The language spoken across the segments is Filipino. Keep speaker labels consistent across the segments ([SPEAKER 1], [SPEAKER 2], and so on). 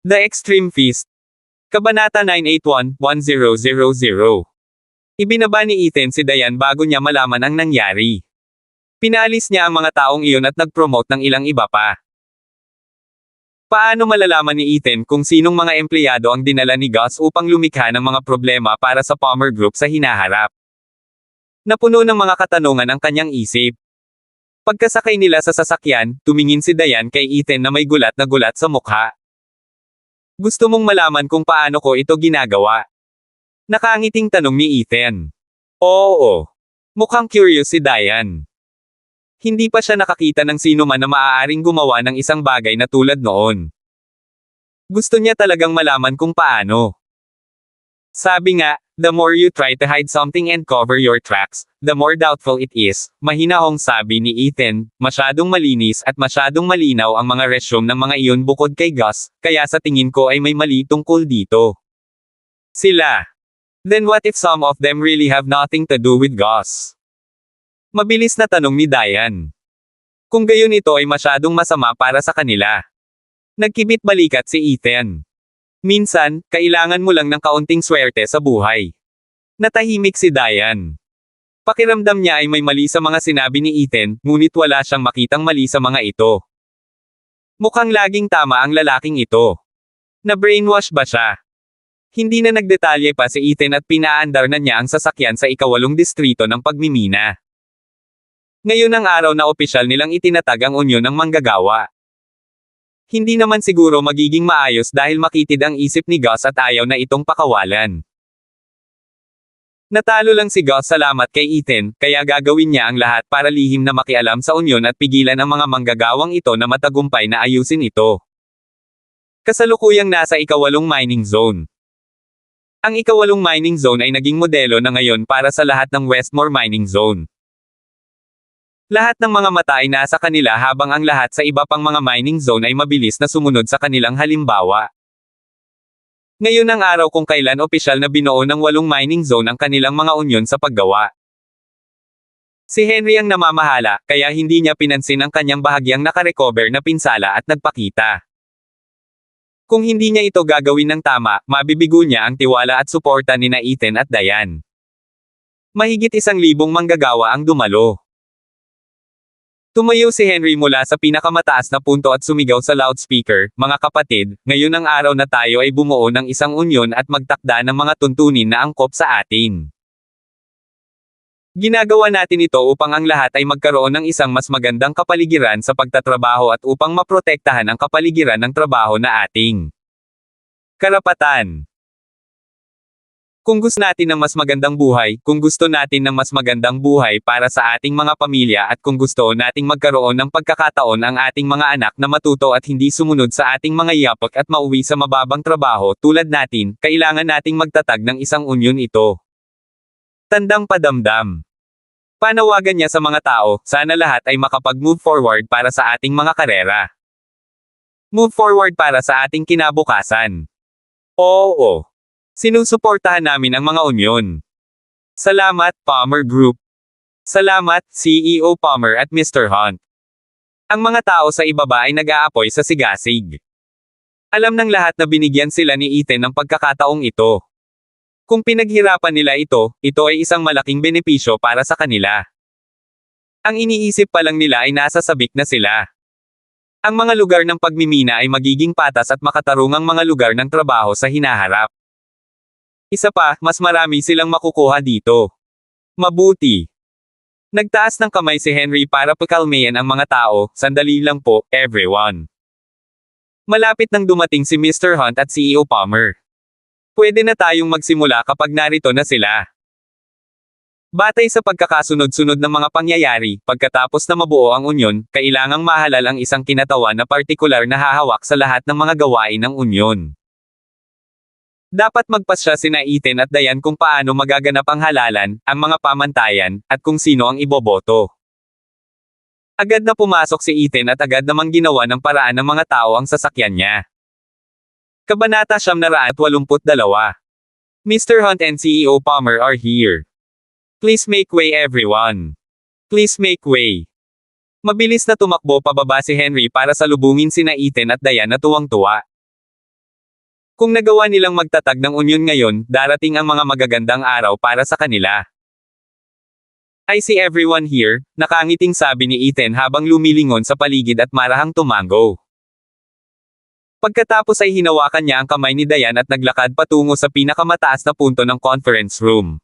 [SPEAKER 1] The Extreme Feast. Kabanata 981-1000. Ibinaba ni Ethan si Diane bago niya malaman ang nangyari. Pinalis niya ang mga taong iyon at nag-promote ng ilang iba pa. Paano malalaman ni Ethan kung sinong mga empleyado ang dinala ni Gus upang lumikha ng mga problema para sa Palmer Group sa hinaharap? Napuno ng mga katanungan ang kanyang isip. Pagkasakay nila sa sasakyan, tumingin si Diane kay Ethan na may gulat na gulat sa mukha. Gusto mong malaman kung paano ko ito ginagawa? Nakangiting tanong ni Ethan. Oo. Mukhang curious si Diane. Hindi pa siya nakakita ng sino man na maaaring gumawa ng isang bagay na tulad noon. Gusto niya talagang malaman kung paano. Sabi nga, the more you try to hide something and cover your tracks, the more doubtful it is. Mahinahong sabi ni Ethan, masyadong malinis at masyadong malinaw ang mga resume ng mga iyon bukod kay Gus, kaya sa tingin ko ay may mali tungkol dito. Sila. Then what if some of them really have nothing to do with Gus? Mabilis na tanong ni Diane. Kung gayon ito ay masyadong masama para sa kanila. Nagkibit balikat si Ethan. Minsan, kailangan mo lang ng kaunting swerte sa buhay. Natahimik si Diane. Pakiramdam niya ay may mali sa mga sinabi ni Ethan, ngunit wala siyang makitang mali sa mga ito. Mukhang laging tama ang lalaking ito. Na-brainwash ba siya? Hindi na nagdetalye pa si Ethan at pinaandar na niya ang sasakyan sa ika-8 distrito ng pagmimina. Ngayon ang araw na opisyal nilang itinatag ang unyon ng manggagawa. Hindi naman siguro magiging maayos dahil makitid ang isip ni Gus at ayaw na itong pakawalan. Natalo lang si Gus salamat kay Ethan, kaya gagawin niya ang lahat para lihim na makialam sa unyon at pigilan ang mga manggagawang ito na matagumpay na ayusin ito. Kasalukuyang nasa ika-8 mining zone. Ang ika-8 mining zone ay naging modelo na ngayon para sa lahat ng Westmore Mining Zone. Lahat ng mga mata ay nasa kanila habang ang lahat sa iba pang mga mining zone ay mabilis na sumunod sa kanilang halimbawa. Ngayon ang araw kung kailan opisyal na binuo ng 8 mining zone ang kanilang mga unyon sa paggawa. Si Henry ang namamahala, kaya hindi niya pinansin ang kanyang bahagyang nakarecover na pinsala at nagpakita. Kung hindi niya ito gagawin ng tama, mabibigo niya ang tiwala at suporta ni na Ethan at Diane. Mahigit 1,000 manggagawa ang dumalo. Tumayo si Henry mula sa pinakamataas na punto at sumigaw sa loudspeaker, "Mga kapatid, ngayon ang araw na tayo ay bumuo ng isang unyon at magtakda ng mga tuntunin na angkop sa atin. Ginagawa natin ito upang ang lahat ay magkaroon ng isang mas magandang kapaligiran sa pagtatrabaho at upang maprotektahan ang kapaligiran ng trabaho na ating karapatan. Kung gusto natin ng mas magandang buhay, kung gusto natin ng mas magandang buhay para sa ating mga pamilya at kung gusto nating magkaroon ng pagkakataon ang ating mga anak na matuto at hindi sumunod sa ating mga yapak at mauwi sa mababang trabaho tulad natin, kailangan nating magtatag ng isang unyon ito." Tandang padamdam. Panawagan niya sa mga tao, sana lahat ay makapag-move forward para sa ating mga karera. Move forward para sa ating kinabukasan. Oo. Sinusuportahan namin ang mga unyon. Salamat, Palmer Group. Salamat, CEO Palmer at Mr. Hunt. Ang mga tao sa ibaba ay nag-aapoy sa sigasig. Alam ng lahat na binigyan sila ni Ethan ng pagkakataong ito. Kung pinaghirapan nila ito ay isang malaking benepisyo para sa kanila. Ang iniisip pa lang nila ay nasa sabik na sila. Ang mga lugar ng pagmimina ay magiging patas at makatarungang mga lugar ng trabaho sa hinaharap. Isa pa, mas marami silang makukuha dito. Mabuti. Nagtaas ng kamay si Henry para pakalmayan ang mga tao, "Sandali lang po, everyone. Malapit nang dumating si Mr. Hunt at CEO Palmer. Pwede na tayong magsimula kapag narito na sila." Batay sa pagkakasunod-sunod ng mga pangyayari, pagkatapos na mabuo ang unyon, kailangang mahalal ang isang kinatawan na partikular na hahawak sa lahat ng mga gawain ng unyon. Dapat magpasya sina Ethan at Diane kung paano magaganap ang halalan, ang mga pamantayan, at kung sino ang iboboto. Agad na pumasok si Ethan at agad namang ginawa ng paraan ng mga tao ang sasakyan niya. Kabanata 982. Mr. Hunt and CEO Palmer are here. Please make way everyone. Please make way. Mabilis na tumakbo pababa si Henry para salubungin sina Ethan at Diane na tuwang-tuwa. Kung nagawa nilang magtatag ng unyon ngayon, darating ang mga magagandang araw para sa kanila. I see everyone here, nakangiting sabi ni Ethan habang lumilingon sa paligid at marahang tumango. Pagkatapos ay hinawakan niya ang kamay ni Diane at naglakad patungo sa pinakamataas na punto ng conference room.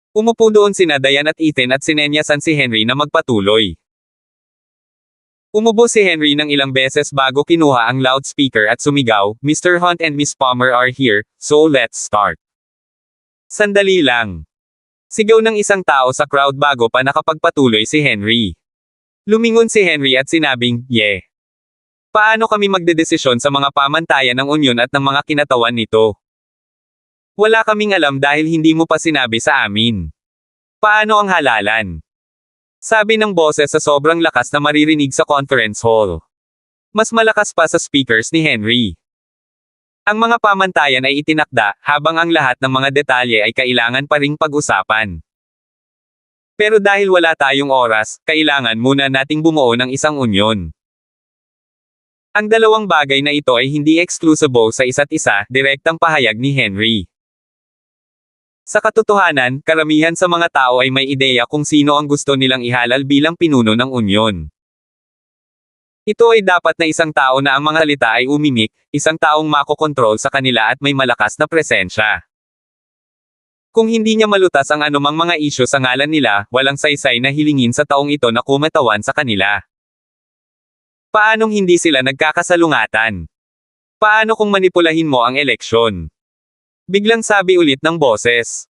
[SPEAKER 1] Umupo doon sina Diane at Ethan at sinenyasan si Henry na magpatuloy. Umubo si Henry ng ilang beses bago kinuha ang loudspeaker at sumigaw, "Mr. Hunt and Miss Palmer are here, so let's start." Sandali lang. Sigaw ng isang tao sa crowd bago pa nakapagpatuloy si Henry. Lumingon si Henry at sinabing, "Yeah. Paano kami magdedesisyon sa mga pamantayan ng unyon at ng mga kinatawan nito? Wala kaming alam dahil hindi mo pa sinabi sa amin. Paano ang halalan?" Sabi ng boses sa sobrang lakas na maririnig sa conference hall. Mas malakas pa sa speakers ni Henry. Ang mga pamantayan ay itinakda, habang ang lahat ng mga detalye ay kailangan pa ring pag-usapan. Pero dahil wala tayong oras, kailangan muna nating bumuo ng isang unyon. Ang dalawang bagay na ito ay hindi exclusive sa isa't isa, direktang pahayag ni Henry. Sa katotohanan, karamihan sa mga tao ay may ideya kung sino ang gusto nilang ihalal bilang pinuno ng unyon. Ito ay dapat na isang tao na ang mga salita ay umimik, isang taong makokontrol sa kanila at may malakas na presensya. Kung hindi niya malutas ang anumang mga isyu sa ngalan nila, walang saysay na hilingin sa taong ito na kumatawan sa kanila. Paanong hindi sila nagkakasalungatan? Paano kung manipulahin mo ang eleksyon? Biglang sabi ulit ng boses.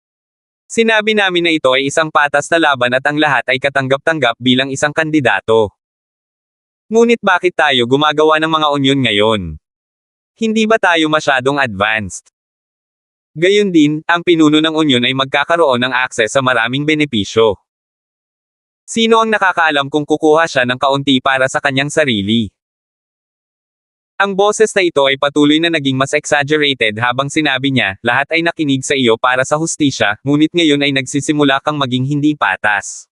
[SPEAKER 1] Sinabi namin na ito ay isang patas na laban at ang lahat ay katanggap-tanggap bilang isang kandidato. Ngunit bakit tayo gumagawa ng mga unyon ngayon? Hindi ba tayo masyadong advanced? Gayun din, ang pinuno ng unyon ay magkakaroon ng akses sa maraming benepisyo. Sino ang nakakaalam kung kukuha siya ng kaunti para sa kanyang sarili? Ang boses na ito ay patuloy na naging mas exaggerated habang sinabi niya, lahat ay nakinig sa iyo para sa hustisya, ngunit ngayon ay nagsisimula kang maging hindi patas.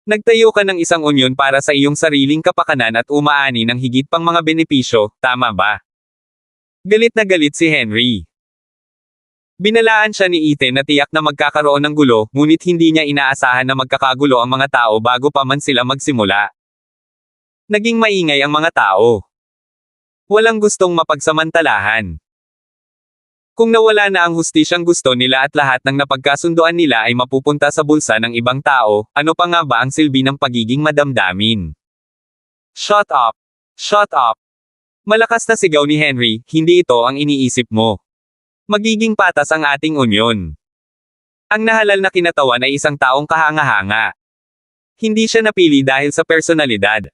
[SPEAKER 1] Nagtayo ka ng isang unyon para sa iyong sariling kapakanan at umaani ng higit pang mga benepisyo, tama ba? Galit na galit si Henry. Binalaan siya ni Ethan na tiyak na magkakaroon ng gulo, ngunit hindi niya inaasahan na magkakagulo ang mga tao bago pa man sila magsimula. Naging maingay ang mga tao. Walang gustong mapagsamantalahan. Kung nawala na ang hustisyang gusto nila at lahat ng napagkasunduan nila ay mapupunta sa bulsa ng ibang tao, ano pa nga ba ang silbi ng pagiging madamdamin? Shut up! Shut up! Malakas na sigaw ni Henry, hindi ito ang iniisip mo. Magiging patas ang ating unyon. Ang nahalal na kinatawan ay isang taong kahanga-hanga. Hindi siya napili dahil sa personalidad.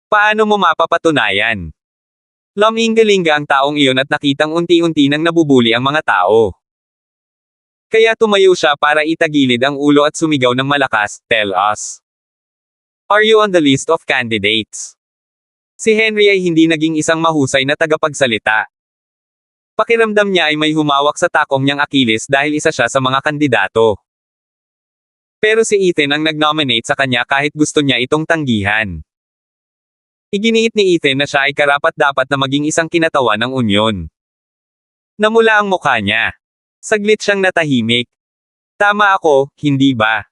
[SPEAKER 1] Paano mo mapapatunayan? Laminggalinga ang taong iyon at nakitang unti-unti nang nabubuli ang mga tao. Kaya tumayo siya para itagilid ang ulo at sumigaw ng malakas, "Tell us. Are you on the list of candidates?" Si Henry ay hindi naging isang mahusay na tagapagsalita. Pakiramdam niya ay may humawak sa takong niyang Achilles dahil isa siya sa mga kandidato. Pero si Ethan ang nag-nominate sa kanya kahit gusto niya itong tanggihan. Iginiit ni Ethan na siya ay karapat-dapat na maging isang kinatawan ng unyon. Namula ang mukha niya. Saglit siyang natahimik. Tama ako, hindi ba?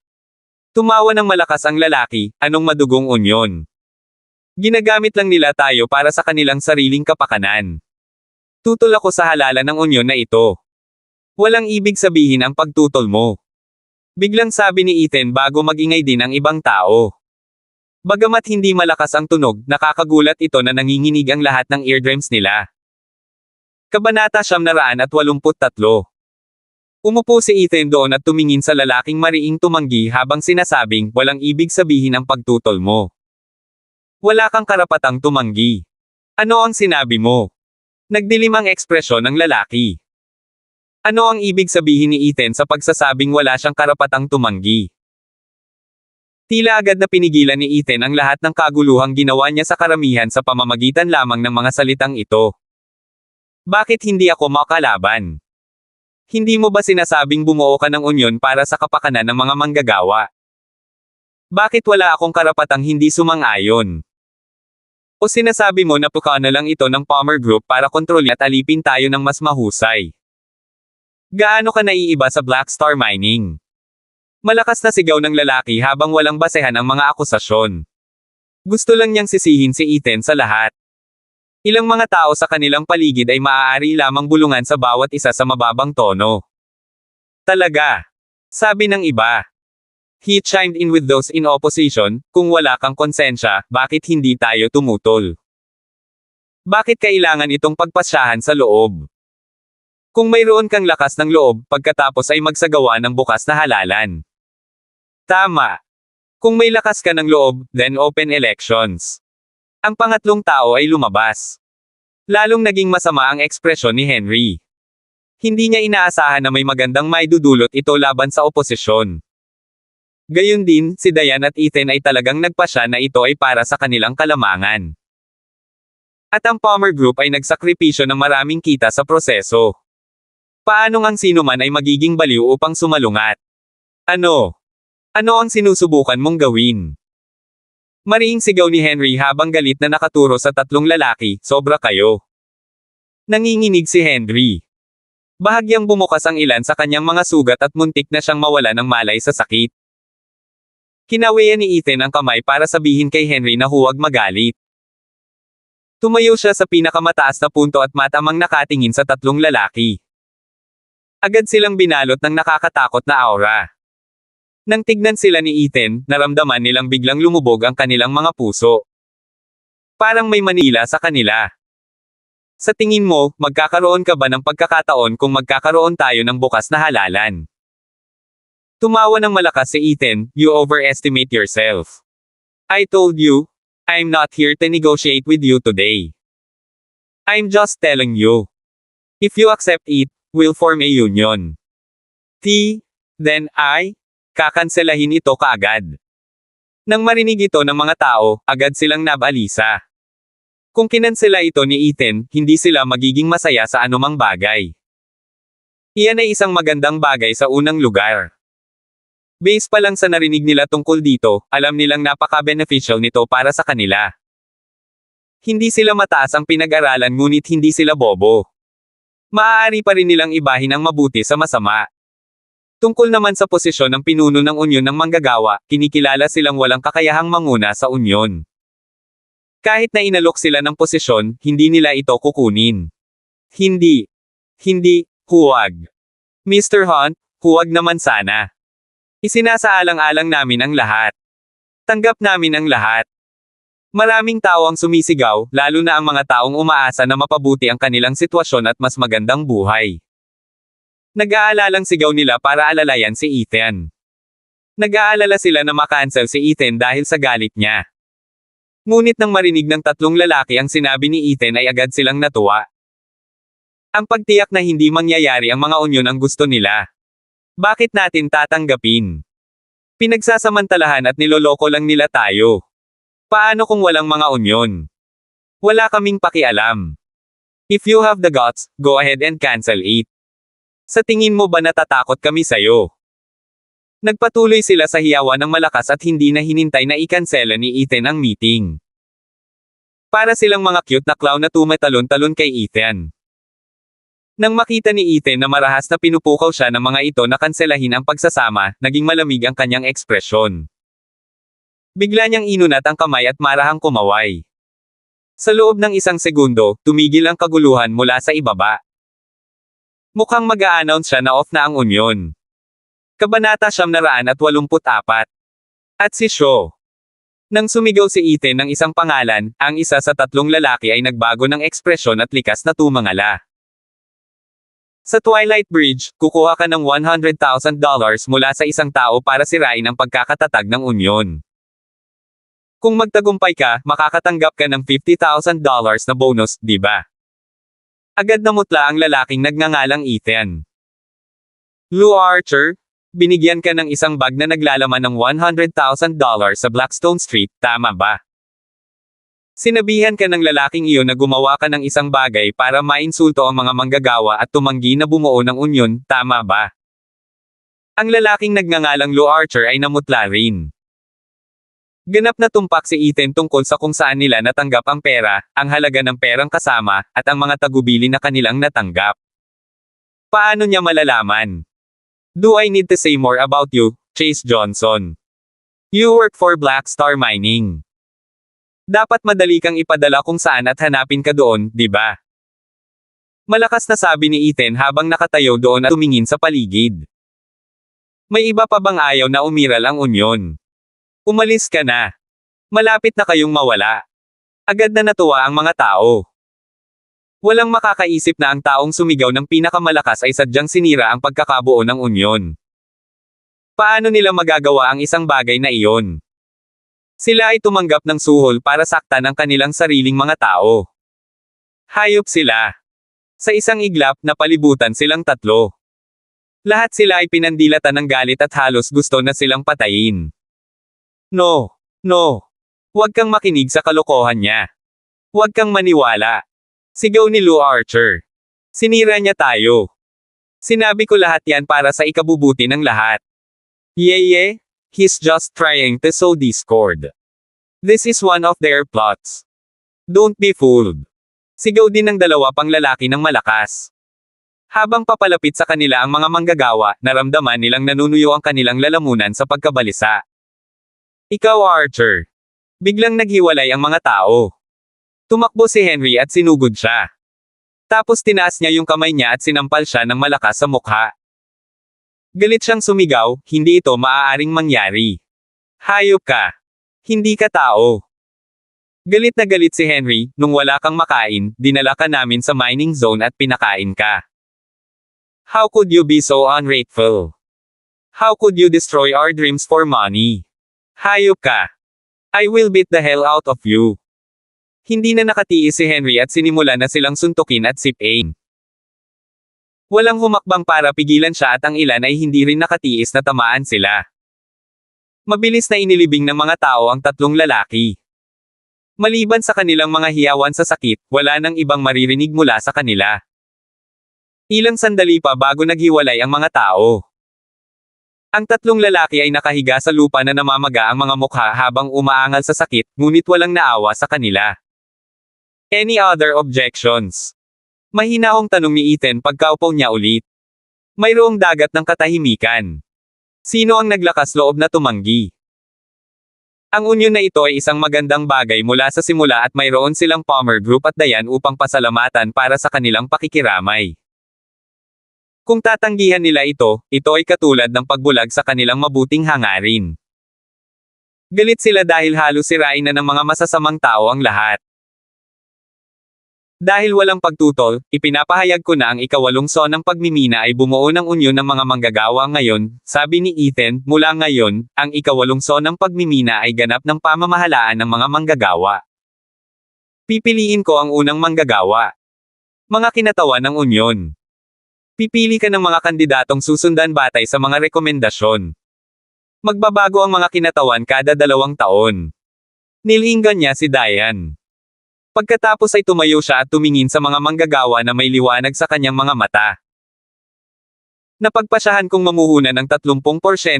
[SPEAKER 1] Tumawa ng malakas ang lalaki, anong madugong unyon? Ginagamit lang nila tayo para sa kanilang sariling kapakanan. Tutol ako sa halalan ng unyon na ito. Walang ibig sabihin ang pagtutol mo. Biglang sabi ni Ethan bago magingay din ang ibang tao. Bagamat hindi malakas ang tunog, nakakagulat ito na nanginginig ang lahat ng eardrums nila. Kabanata 983. Umupo si Ethan doon at tumingin sa lalaking mariing tumanggi habang sinasabing, walang ibig sabihin ang pagtutol mo. Wala kang karapatang tumanggi. Ano ang sinabi mo? Nagdilim ang ekspresyon ng lalaki. Ano ang ibig sabihin ni Ethan sa pagsasabing wala siyang karapatang tumanggi? Tila agad na pinigilan ni Ethan ang lahat ng kaguluhang ginawa niya sa karamihan sa pamamagitan lamang ng mga salitang ito. Bakit hindi ako makalaban? Hindi mo ba sinasabing bumuo ka ng unyon para sa kapakanan ng mga manggagawa? Bakit wala akong karapatang hindi sumang-ayon? O sinasabi mo na pukana lang ito ng Palmer Group para kontrolin at alipin tayo ng mas mahusay? Gaano ka naiiba sa Black Star Mining? Malakas na sigaw ng lalaki habang walang basehan ang mga akusasyon. Gusto lang niyang sisihin si Ethan sa lahat. Ilang mga tao sa kanilang paligid ay maaari lamang bulungan sa bawat isa sa mababang tono. Talaga? Sabi ng iba. He chimed in with those in opposition, kung wala kang konsensya, bakit hindi tayo tumutol? Bakit kailangan itong pagpasyahan sa loob? Kung mayroon kang lakas ng loob, pagkatapos ay magsagawa ng bukas na halalan. Tama. Kung may lakas ka ng loob, then open elections. Ang pangatlong tao ay lumabas. Lalong naging masama ang ekspresyon ni Henry. Hindi niya inaasahan na may magandang maidudulot ito laban sa oposisyon. Gayun din, si Diane at Ethan ay talagang nagpasya na ito ay para sa kanilang kalamangan. At ang Palmer Group ay nagsakripisyo ng maraming kita sa proseso. Paano ngang sino man ay magiging baliw upang sumalungat? Ano? Ano ang sinusubukan mong gawin? Mariing sigaw ni Henry habang galit na nakaturo sa tatlong lalaki, sobra kayo. Nanginginig si Henry. Bahagyang bumukas ang ilan sa kanyang mga sugat at muntik na siyang mawala ng malay sa sakit. Kinawian ni Ethan ang kamay para sabihin kay Henry na huwag magalit. Tumayo siya sa pinakamataas na punto at matamang nakatingin sa tatlong lalaki. Agad silang binalot ng nakakatakot na aura. Nang tignan sila ni Ethan, naramdaman nilang biglang lumubog ang kanilang mga puso. Parang may manila sa kanila. Sa tingin mo, magkakaroon ka ba ng pagkakataon kung magkakaroon tayo ng bukas na halalan? Tumawa ng malakas si Ethan, you overestimate yourself. I told you, I'm not here to negotiate with you today. I'm just telling you. If you accept it, we'll form a union. Then kakanselahin ito kaagad. Nang marinig ito ng mga tao, agad silang nabalisa. Kung kinansela ito ni Ethan, hindi sila magiging masaya sa anumang bagay. Iyan ay isang magandang bagay sa unang lugar. Base pa lang sa narinig nila tungkol dito, alam nilang napaka-beneficial nito para sa kanila. Hindi sila mataas ang pinag-aralan ngunit hindi sila bobo. Maaari pa rin nilang ibahin ang mabuti sa masama. Tungkol naman sa posisyon ng pinuno ng unyon ng manggagawa, kinikilala silang walang kakayahang manguna sa unyon. Kahit na inalok sila ng posisyon, hindi nila ito kukunin. Hindi. Huwag. Mr. Hunt, huwag naman sana. Isinasaalang-alang namin ang lahat. Tanggap namin ang lahat. Maraming tao ang sumisigaw, lalo na ang mga taong umaasa na mapabuti ang kanilang sitwasyon at mas magandang buhay. Nag-aalalang sigaw nila para alalayan si Ethan. Nag-aalala sila na makancel si Ethan dahil sa galit niya. Ngunit nang marinig ng tatlong lalaki ang sinabi ni Ethan ay agad silang natuwa. Ang pagtiyak na hindi mangyayari ang mga unyon ang gusto nila. Bakit natin tatanggapin? Pinagsasamantalahan at niloloko lang nila tayo. Paano kung walang mga unyon? Wala kaming pakialam. If you have the guts, go ahead and cancel it. Sa tingin mo ba natatakot kami sayo? Nagpatuloy sila sa hiyawan ng malakas at hindi na hinintay na ikansela ni Ethan ang meeting. Para silang mga cute na clown na tumatalon-talon kay Ethan. Nang makita ni Ethan na marahas na pinupukaw siya ng mga ito na kanselahin ang pagsasama, naging malamig ang kanyang ekspresyon. Bigla niyang inunat ang kamay at marahang kumaway. Sa loob ng isang segundo, tumigil ang kaguluhan mula sa ibaba. Mukhang mag-a-announce siya na off na ang unyon. Kabanata 984. At si Shaw. Nang sumigaw si Ethan ng isang pangalan, ang isa sa tatlong lalaki ay nagbago ng ekspresyon at likas na tumangala. Sa Twilight Bridge, kukuha ka ng $100,000 mula sa isang tao para sirain ang pagkakatatag ng unyon. Kung magtagumpay ka, makakatanggap ka ng $50,000 na bonus, di ba? Agad namutla ang lalaking nagngangalang Ethan. Lou Archer, binigyan ka ng isang bag na naglalaman ng $100,000 sa Blackstone Street, tama ba? Sinabihan ka ng lalaking iyon na gumawa ka ng isang bagay para mainsulto ang mga manggagawa at tumanggi na bumuo ng unyon, tama ba? Ang lalaking nagngangalang Lou Archer ay namutla rin. Ganap na tumpak si Ethan tungkol sa kung saan nila natanggap ang pera, ang halaga ng perang kasama, at ang mga tagubili na kanilang natanggap. Paano niya malalaman? Do I need to say more about you, Chase Johnson? You work for Black Star Mining. Dapat madali kang ipadala kung saan at hanapin ka doon, di ba? Malakas na sabi ni Ethan habang nakatayo doon at tumingin sa paligid. May iba pa bang ayaw na umiral ang unyon? Umalis ka na. Malapit na kayong mawala. Agad na natuwa ang mga tao. Walang makakaisip na ang taong sumigaw ng pinakamalakas ay sadyang sinira ang pagkakabuo ng unyon. Paano nila magagawa ang isang bagay na iyon? Sila ay tumanggap ng suhol para saktan ang kanilang sariling mga tao. Hayop sila. Sa isang iglap, napalibutan silang tatlo. Lahat sila ay pinandilatan ng galit at halos gusto na silang patayin. No. No. Huwag kang makinig sa kalokohan niya. Huwag kang maniwala. Sigaw ni Lou Archer. Sinira niya tayo. Sinabi ko lahat yan para sa ikabubuti ng lahat. Yeye, he's just trying to sow discord. This is one of their plots. Don't be fooled. Sigaw din ng dalawa pang lalaki ng malakas. Habang papalapit sa kanila ang mga manggagawa, naramdaman nilang nanunuyo ang kanilang lalamunan sa pagkabalisa. Ikaw Archer. Biglang naghiwalay ang mga tao. Tumakbo si Henry at sinugod siya. Tapos tinaas niya yung kamay niya at sinampal siya ng malakas sa mukha. Galit siyang sumigaw, hindi ito maaaring mangyari. Hayop ka. Hindi ka tao. Galit na galit si Henry, nung wala kang makain, dinala ka namin sa mining zone at pinakain ka. How could you be so ungrateful? How could you destroy our dreams for money? Hayop ka. I will beat the hell out of you. Hindi na nakatiis si Henry at sinimula na silang suntukin at sipain. Walang humakbang para pigilan siya at ang ilan ay hindi rin nakatiis na tamaan sila. Mabilis na inilibing ng mga tao ang tatlong lalaki. Maliban sa kanilang mga hiyawan sa sakit, wala nang ibang maririnig mula sa kanila. Ilang sandali pa bago naghiwalay ang mga tao. Ang tatlong lalaki ay nakahiga sa lupa na namamaga ang mga mukha habang umaangal sa sakit, ngunit walang naawa sa kanila. Any other objections? Mahinahong tanong ni Ethan pagkaupo niya ulit. Mayroong dagat ng katahimikan. Sino ang naglakas loob na tumanggi? Ang unyon na ito ay isang magandang bagay mula sa simula at mayroon silang Palmer Group at Dayan upang pasalamatan para sa kanilang pakikiramay. Kung tatanggihan nila ito ay katulad ng pagbulag sa kanilang mabuting hangarin. Galit sila dahil halos sirain na ng mga masasamang tao ang lahat. Dahil walang pagtutol, ipinapahayag ko na ang ikawalong sonang pagmimina ay bumuo ng unyon ng mga manggagawa ngayon, sabi ni Ethan, mula ngayon, ang ikawalong sonang pagmimina ay ganap ng pamamahalaan ng mga manggagawa. Pipiliin ko ang unang manggagawa. Mga kinatawan ng unyon. Pipili ka ng mga kandidatong susundan batay sa mga rekomendasyon. Magbabago ang mga kinatawan kada 2 taon. Nilinggan niya si Dayan. Pagkatapos ay tumayo siya at tumingin sa mga manggagawa na may liwanag sa kanyang mga mata. Napagpasyahan kong mamuhunan ng 30%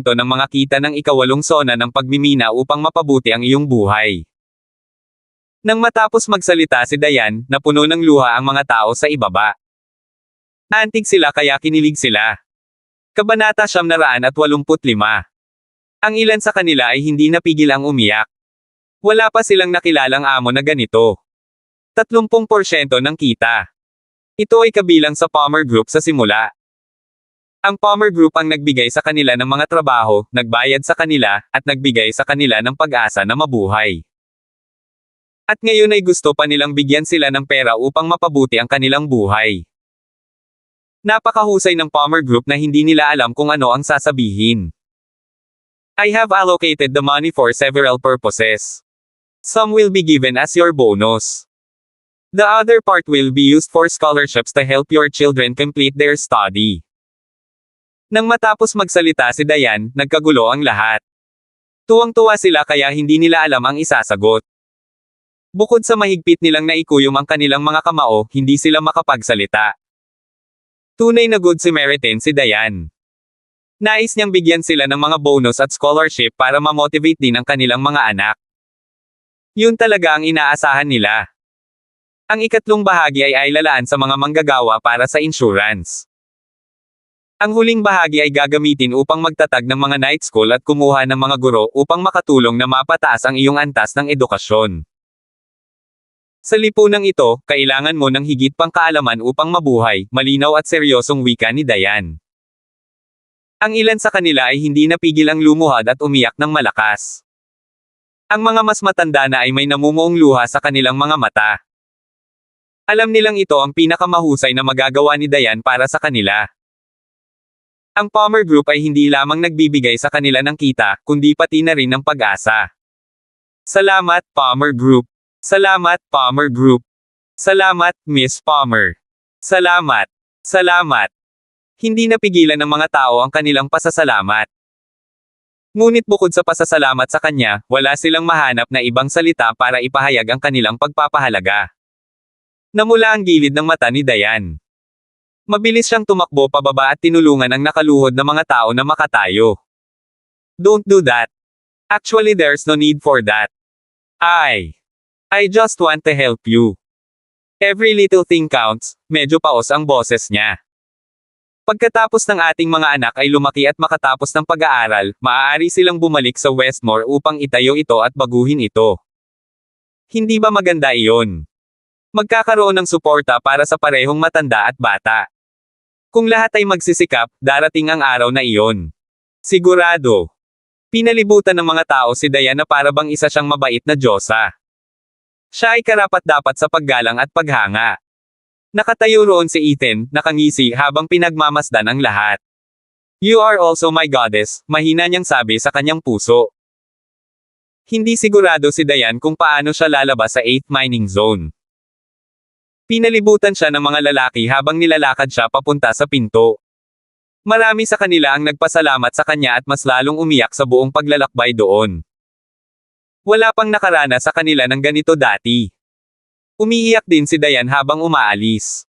[SPEAKER 1] ng mga kita ng ikawalong sona ng pagmimina upang mapabuti ang iyong buhay. Nang matapos magsalita si Dayan, napuno ng luha ang mga tao sa ibaba. Naantig sila kaya kinilig sila. Kabanata 985. Ang ilan sa kanila ay hindi napigil ang umiyak. Wala pa silang nakilalang amo na ganito. 30% ng kita. Ito ay kabilang sa Palmer Group sa simula. Ang Palmer Group ang nagbigay sa kanila ng mga trabaho, nagbayad sa kanila, at nagbigay sa kanila ng pag-asa na mabuhay. At ngayon ay gusto pa nilang bigyan sila ng pera upang mapabuti ang kanilang buhay. Napakahusay ng Palmer Group na hindi nila alam kung ano ang sasabihin. I have allocated the money for several purposes. Some will be given as your bonus. The other part will be used for scholarships to help your children complete their study. Nang matapos magsalita si Dayan, nagkagulo ang lahat. Tuwang-tuwa sila kaya hindi nila alam ang isasagot. Bukod sa mahigpit nilang naikuyom ang kanilang mga kamao, hindi sila makapagsalita. Tunay na good Samaritan si Dayan. Nais niyang bigyan sila ng mga bonus at scholarship para ma-motivate din ang kanilang mga anak. Yun talaga ang inaasahan nila. Ang ikatlong bahagi ay lalaan sa mga manggagawa para sa insurance. Ang huling bahagi ay gagamitin upang magtatag ng mga night school at kumuha ng mga guro upang makatulong na mapataas ang iyong antas ng edukasyon. Sa lipunang ito, kailangan mo ng higit pang kaalaman upang mabuhay, malinaw at seryosong wika ni Diane. Ang ilan sa kanila ay hindi napigil ang lumuhad at umiyak ng malakas. Ang mga mas matanda na ay may namumuong luha sa kanilang mga mata. Alam nilang ito ang pinakamahusay na magagawa ni Diane para sa kanila. Ang Palmer Group ay hindi lamang nagbibigay sa kanila ng kita, kundi pati na rin ng pag-asa. Salamat, Palmer Group. Salamat, Palmer Group. Salamat, Miss Palmer. Salamat. Salamat. Hindi napigilan ng mga tao ang kanilang pasasalamat. Ngunit bukod sa pasasalamat sa kanya, wala silang mahanap na ibang salita para ipahayag ang kanilang pagpapahalaga. Namula ang gilid ng mata ni Diane. Mabilis siyang tumakbo pababa at tinulungan ang nakaluhod na mga tao na makatayo. Don't do that. Actually, there's no need for that. I just want to help you. Every little thing counts, medyo paos ang boses niya. Pagkatapos ng ating mga anak ay lumaki at makatapos ng pag-aaral, maaari silang bumalik sa Westmore upang itayo ito at baguhin ito. Hindi ba maganda iyon? Magkakaroon ng suporta para sa parehong matanda at bata. Kung lahat ay magsisikap, darating ang araw na iyon. Sigurado. Pinalibutan ng mga tao si Diane na para bang isa siyang mabait na Diyosa. Siya ay karapat-dapat sa paggalang at paghanga. Nakatayo roon si Ethan, nakangisi habang pinagmamasdan ang lahat. You are also my goddess, mahina niyang sabi sa kanyang puso. Hindi sigurado si Diane kung paano siya lalabas sa 8th mining zone. Pinalibutan siya ng mga lalaki habang nilalakad siya papunta sa pinto. Marami sa kanila ang nagpasalamat sa kanya at mas lalong umiyak sa buong paglalakbay doon. Wala pang nakarana sa kanila ng ganito dati. Umiiyak din si Diane habang umaalis.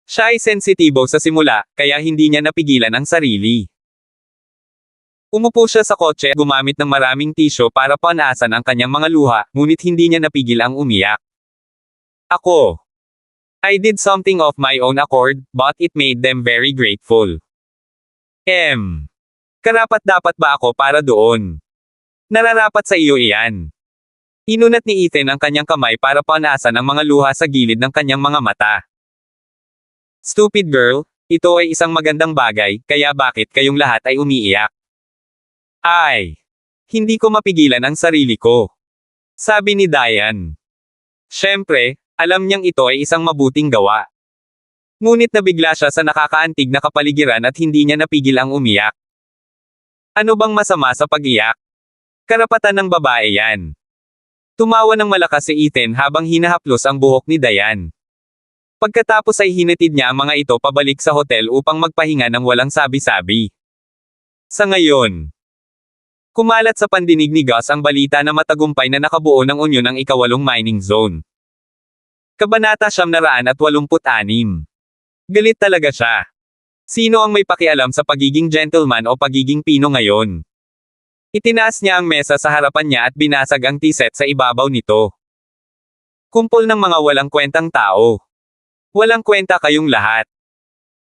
[SPEAKER 1] Siya ay sensitibo sa simula, kaya hindi niya napigilan ang sarili. Umupo siya sa kotse at gumamit ng maraming tisyo para panasan ang kanyang mga luha, ngunit hindi niya napigil ang umiyak. I did something of my own accord, but it made them very grateful. Karapat-dapat ba ako para doon? Nararapat sa iyo iyan. Inunat ni Ethan ang kanyang kamay para panasan ang mga luha sa gilid ng kanyang mga mata. Stupid girl, ito ay isang magandang bagay, kaya bakit kayong lahat ay umiiyak? Hindi ko mapigilan ang sarili ko. Sabi ni Diane. Siyempre, alam niyang ito ay isang mabuting gawa. Ngunit nabigla siya sa nakakaantig na kapaligiran at hindi niya napigil ang umiyak. Ano bang masama sa pag-iyak? Karapatan ng babae yan. Tumawa ng malakas si Ethan habang hinahaplos ang buhok ni Diane. Pagkatapos ay hinatid niya ang mga ito pabalik sa hotel upang magpahinga ng walang sabi-sabi. Sa ngayon, kumalat sa pandinig ni Gus ang balita na matagumpay na nakabuo ng unyon ang ika-8 mining zone. Kabanata 986. Galit talaga siya. Sino ang may pakialam sa pagiging gentleman o pagiging pino ngayon? Itinaas niya ang mesa sa harapan niya at binasag ang tea set sa ibabaw nito. Kumpol ng mga walang kwentang tao. Walang kwenta kayong lahat.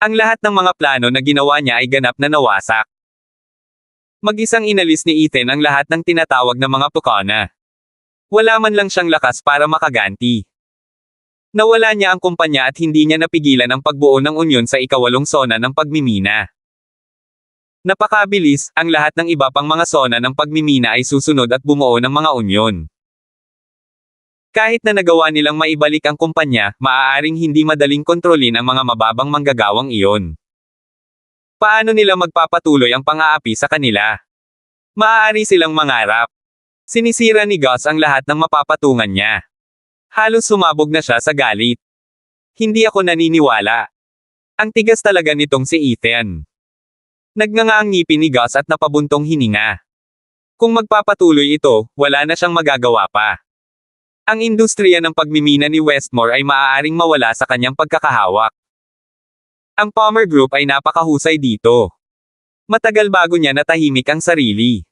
[SPEAKER 1] Ang lahat ng mga plano na ginawa niya ay ganap na nawasak. Mag-isang inalis ni Ethan ang lahat ng tinatawag na mga pukana. Wala man lang siyang lakas para makaganti. Nawala niya ang kumpanya at hindi niya napigilan ang pagbuo ng unyon sa ika-8 sona ng pagmimina. Napakabilis, ang lahat ng iba pang mga sona ng pagmimina ay susunod at bumuo ng mga unyon. Kahit na nagawa nilang maibalik ang kumpanya, maaaring hindi madaling kontrolin ang mga mababang manggagawang iyon. Paano nila magpapatuloy ang pang-aapi sa kanila? Maaari silang mangarap. Sinisira ni Gus ang lahat ng mapapatungan niya. Halos sumabog na siya sa galit. Hindi ako naniniwala. Ang tigas talaga nitong si Ethan. Nagnganga ang ngipin ni Gus at napabuntong hininga. Kung magpapatuloy ito, wala na siyang magagawa pa. Ang industriya ng pagmimina ni Westmore ay maaaring mawala sa kanyang pagkakahawak. Ang Palmer Group ay napakahusay dito. Matagal bago niya natahimik ang sarili.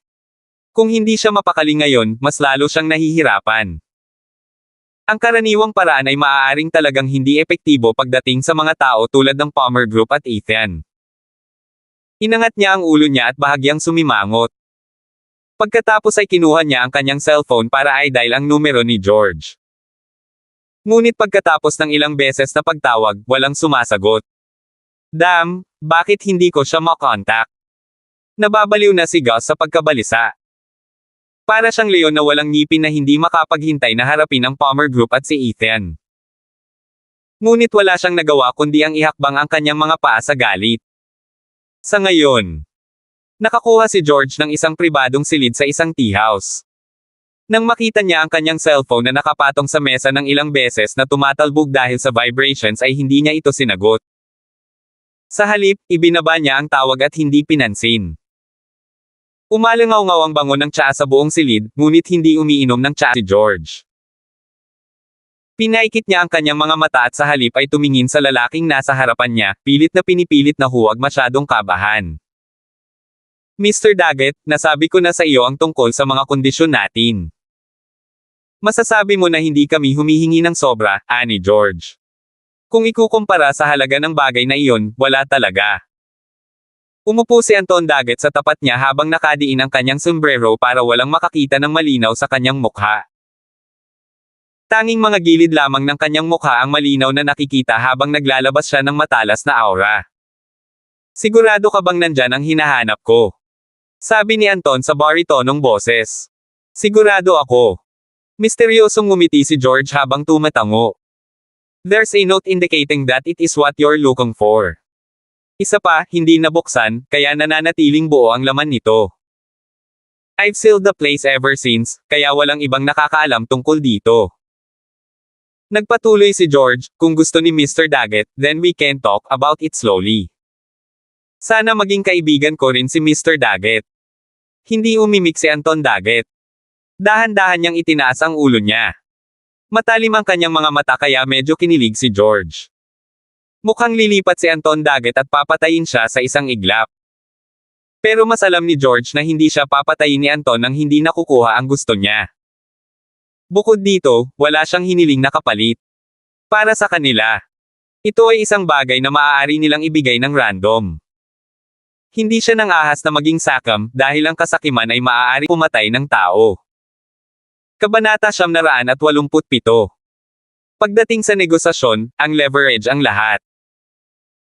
[SPEAKER 1] Kung hindi siya mapakali ngayon, mas lalo siyang nahihirapan. Ang karaniwang paraan ay maaaring talagang hindi epektibo pagdating sa mga tao tulad ng Palmer Group at Ethan. Inangat niya ang ulo niya at bahagyang sumimangot. Pagkatapos ay kinuha niya ang kanyang cellphone para i-dial ang numero ni George. Ngunit pagkatapos ng ilang beses na pagtawag, walang sumasagot. Damn, bakit hindi ko siya makontak? Nababaliw na si Gus sa pagkabalisa. Para siyang leon na walang ngipin na hindi makapaghintay na harapin ang Palmer Group at si Ethan. Ngunit wala siyang nagawa kundi ang ihakbang ang kanyang mga paa sa galit. Sa ngayon, nakakuha si George ng isang pribadong silid sa isang tea house. Nang makita niya ang kanyang cellphone na nakapatong sa mesa ng ilang beses na tumatalbog dahil sa vibrations ay hindi niya ito sinagot. Sa halip, ibinaba niya ang tawag at hindi pinansin. Umalangaw-ngaw ang bango ng tsaa sa buong silid, ngunit hindi umiinom ng tsaa si George. Pinaikit niya ang kanyang mga mata at sa halip ay tumingin sa lalaking nasa harapan niya, pilit na pinipilit na huwag masyadong kabahan. Mr. Daggett, nasabi ko na sa iyo ang tungkol sa mga kondisyon natin. Masasabi mo na hindi kami humihingi ng sobra, ani George. Kung ikukumpara sa halaga ng bagay na iyon, wala talaga. Umupo si Anton Daggett sa tapat niya habang nakadiin ang kanyang sombrero para walang makakita ng malinaw sa kanyang mukha. Tanging mga gilid lamang ng kanyang mukha ang malinaw na nakikita habang naglalabas siya ng matalas na aura. Sigurado ka bang nandyan ang hinahanap ko? Sabi ni Anton sa baritonong boses. Sigurado ako. Misteryosong ngumiti si George habang tumatango. There's a note indicating that it is what you're looking for. Isa pa, hindi nabuksan, kaya nananatiling buo ang laman nito. I've sealed the place ever since, kaya walang ibang nakakaalam tungkol dito. Nagpatuloy si George, kung gusto ni Mr. Daggett, then we can talk about it slowly. Sana maging kaibigan ko rin si Mr. Daggett. Hindi umimik si Anton Daggett. Dahan-dahan niyang itinaas ang ulo niya. Matalim ang kanyang mga mata kaya medyo kinilig si George. Mukhang lilipat si Anton Daggett at papatayin siya sa isang iglap. Pero mas alam ni George na hindi siya papatayin ni Anton nang hindi nakukuha ang gusto niya. Bukod dito, wala siyang hiniling na kapalit. Para sa kanila, ito ay isang bagay na maaari nilang ibigay ng random. Hindi siya nang ahas na maging sakam dahil ang kasakiman ay maaari pumatay ng tao. Kabanata 987. Pagdating sa negosasyon, ang leverage ang lahat.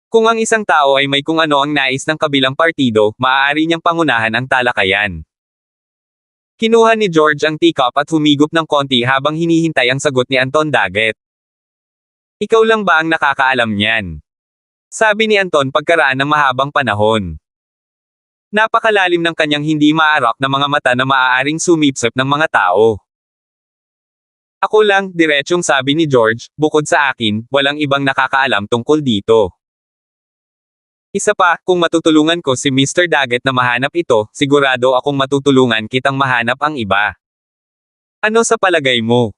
[SPEAKER 1] Kung ang isang tao ay may kung ano ang nais ng kabilang partido, maaari niyang pangunahan ang talakayan. Kinuha ni George ang teacup at humigop ng konti habang hinihintay ang sagot ni Anton Daggett. Ikaw lang ba ang nakakaalam niyan? Sabi ni Anton pagkaraan ng mahabang panahon. Napakalalim ng kanyang hindi maarak na mga mata na maaaring sumipsip ng mga tao. Ako lang, diretsyong sabi ni George, bukod sa akin, walang ibang nakakaalam tungkol dito. Isa pa, kung matutulungan ko si Mr. Daggett na mahanap ito, sigurado akong matutulungan kitang mahanap ang iba. Ano sa palagay mo?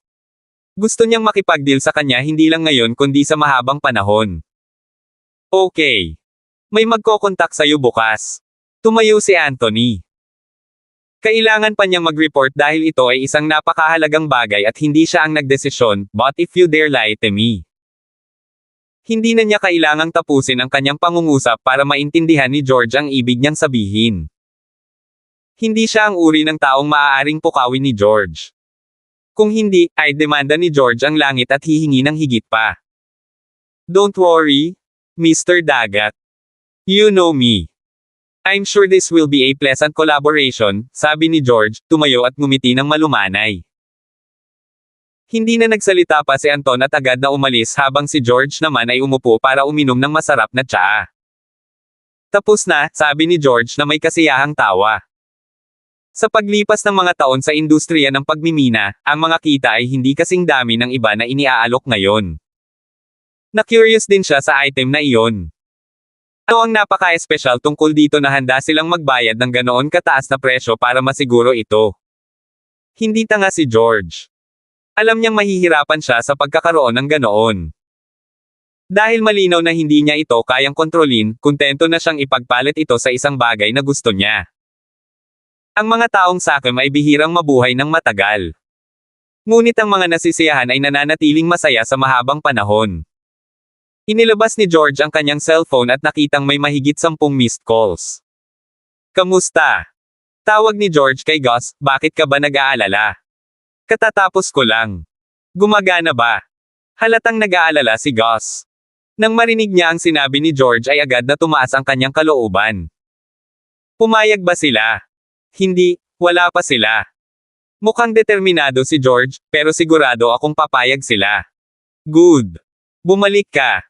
[SPEAKER 1] Gusto niyang makipag-deal sa kanya hindi lang ngayon kundi sa mahabang panahon. Okay. May magkokontak sa'yo bukas. Tumayo si Anthony. Kailangan pa niyang mag-report dahil ito ay isang napakahalagang bagay at hindi siya ang nagdesisyon, but if you dare lie to me. Hindi na niya kailangang tapusin ang kanyang pangungusap para maintindihan ni George ang ibig niyang sabihin. Hindi siya ang uri ng taong maaaring pukawin ni George. Kung hindi, ay demanda ni George ang langit at hihingi ng higit pa. Don't worry, Mr. Daggett. You know me. I'm sure this will be a pleasant collaboration, sabi ni George, tumayo at ngumiti ng malumanay. Hindi na nagsalita pa si Anton at agad na umalis habang si George naman ay umupo para uminom ng masarap na tsaa. Tapos na, sabi ni George na may kasiyahang tawa. Sa paglipas ng mga taon sa industriya ng pagmimina, ang mga kita ay hindi kasing dami ng iba na iniaalok ngayon. Na-curious din siya sa item na iyon. Ano ang napaka-espesyal tungkol dito na handa silang magbayad ng ganoon kataas na presyo para masiguro ito? Hindi tanga si George. Alam niyang mahihirapan siya sa pagkakaroon ng ganoon. Dahil malinaw na hindi niya ito kayang kontrolin, kontento na siyang ipagpalit ito sa isang bagay na gusto niya. Ang mga taong sakim ay bihirang mabuhay ng matagal. Ngunit ang mga nasisiyahan ay nananatiling masaya sa mahabang panahon. Inilabas ni George ang kanyang cellphone at nakitang may mahigit 10 missed calls. Kamusta? Tawag ni George kay Gus, bakit ka ba nag-aalala? Katatapos ko lang. Gumagana ba? Halatang nag-aalala si Gus. Nang marinig niya ang sinabi ni George ay agad na tumaas ang kanyang kalooban. Pumayag ba sila? Hindi, wala pa sila. Mukhang determinado si George, pero sigurado akong papayag sila. Good. Bumalik ka.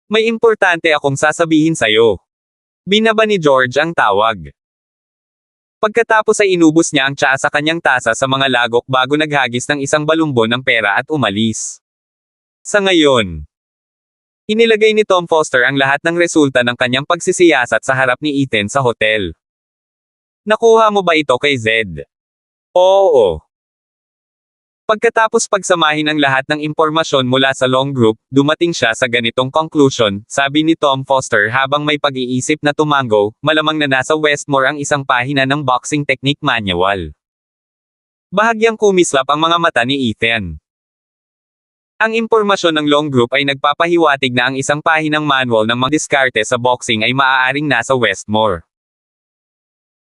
[SPEAKER 1] May importante akong sasabihin sa'yo. Binaba ni George ang tawag. Pagkatapos ay inubos niya ang tsaa sa kanyang tasa sa mga lagok bago naghagis ng isang balumbon ng pera at umalis. Sa ngayon, inilagay ni Tom Foster ang lahat ng resulta ng kanyang pagsisiyasat sa harap ni Ethan sa hotel. Nakuha mo ba ito kay Zed? Oo. Pagkatapos pagsamahin ang lahat ng impormasyon mula sa long group, dumating siya sa ganitong conclusion, sabi ni Tom Foster habang may pag-iisip na tumango, malamang na nasa Westmore ang isang pahina ng boxing technique manual. Bahagyang kumislap ang mga mata ni Ethan. Ang impormasyon ng long group ay nagpapahiwatig na ang isang pahinang manual ng mga diskarte sa boxing ay maaaring nasa Westmore.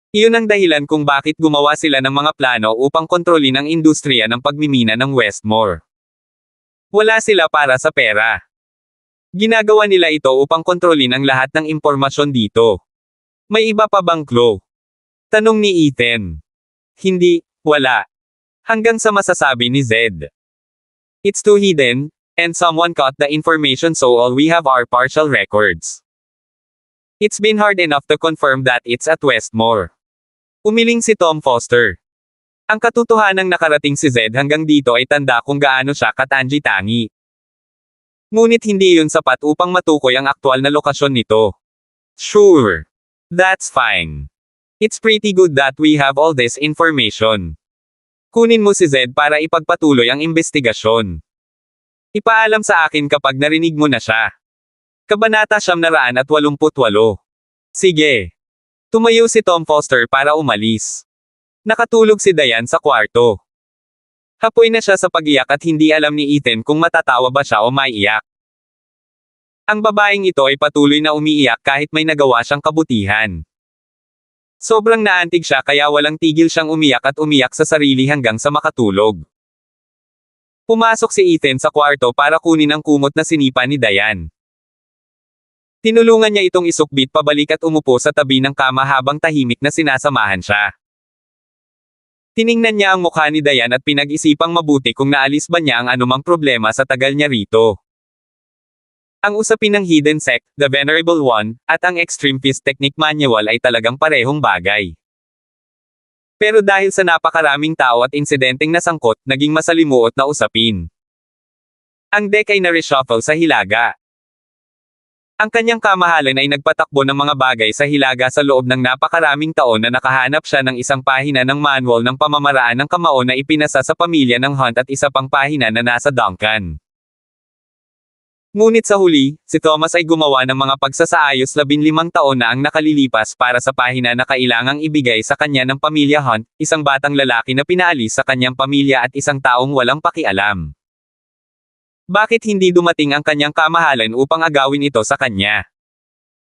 [SPEAKER 1] Iyon ang dahilan kung bakit gumawa sila ng mga plano upang kontrolin ang industriya ng pagmimina ng Westmore. Wala sila para sa pera. Ginagawa nila ito upang kontrolin ang lahat ng impormasyon dito. May iba pa bang clue? Tanong ni Ethan. Hindi, wala. Hanggang sa masasabi ni Zed. It's too hidden, and someone caught the information so all we have are partial records. It's been hard enough to confirm that it's at Westmore. Umiling si Tom Foster. Ang katotohanang nakarating si Zed hanggang dito ay tanda kung gaano siya katangi-tangi. Ngunit hindi yun sapat upang matukoy ang aktwal na lokasyon nito. Sure. That's fine. It's pretty good that we have all this information. Kunin mo si Zed para ipagpatuloy ang investigasyon. Ipaalam sa akin kapag narinig mo na siya. Kabanata 988. Sige. Tumayo si Tom Foster para umalis. Nakatulog si Diane sa kwarto. Hapoy na siya sa pag-iyak at hindi alam ni Ethan kung matatawa ba siya o maiiyak. Ang babaeng ito ay patuloy na umiiyak kahit may nagawa siyang kabutihan. Sobrang naantig siya kaya walang tigil siyang umiyak at umiyak sa sarili hanggang sa makatulog. Pumasok si Ethan sa kwarto para kunin ang kumot na sinipa ni Diane. Tinulungan niya itong isukbit pabalik at umupo sa tabi ng kama habang tahimik na sinasamahan siya. Tiningnan niya ang mukha ni Diane at pinag-isipang mabuti kung naalis ba niya ang anumang problema sa tagal niya rito. Ang usapin ng Hidden Sect, The Venerable One, at ang Extreme Fist Technique Manual ay talagang parehong bagay. Pero dahil sa napakaraming tao at insidenteng nasangkot, naging masalimuot na usapin. Ang deck ay na-reshuffle sa Hilaga. Ang kanyang kamahalan ay nagpatakbo ng mga bagay sa Hilaga sa loob ng napakaraming taon na nakahanap siya ng isang pahina ng manual ng pamamaraan ng kamao na ipinasa sa pamilya ng Hunt at isa pang pahina na nasa Duncan. Ngunit sa huli, si Thomas ay gumawa ng mga pagsasaayos 15 taon na ang nakalilipas para sa pahina na kailangang ibigay sa kanya ng pamilya Hunt, isang batang lalaki na pinaalis sa kanyang pamilya at isang taong walang pakialam. Bakit hindi dumating ang kanyang kamahalan upang agawin ito sa kanya?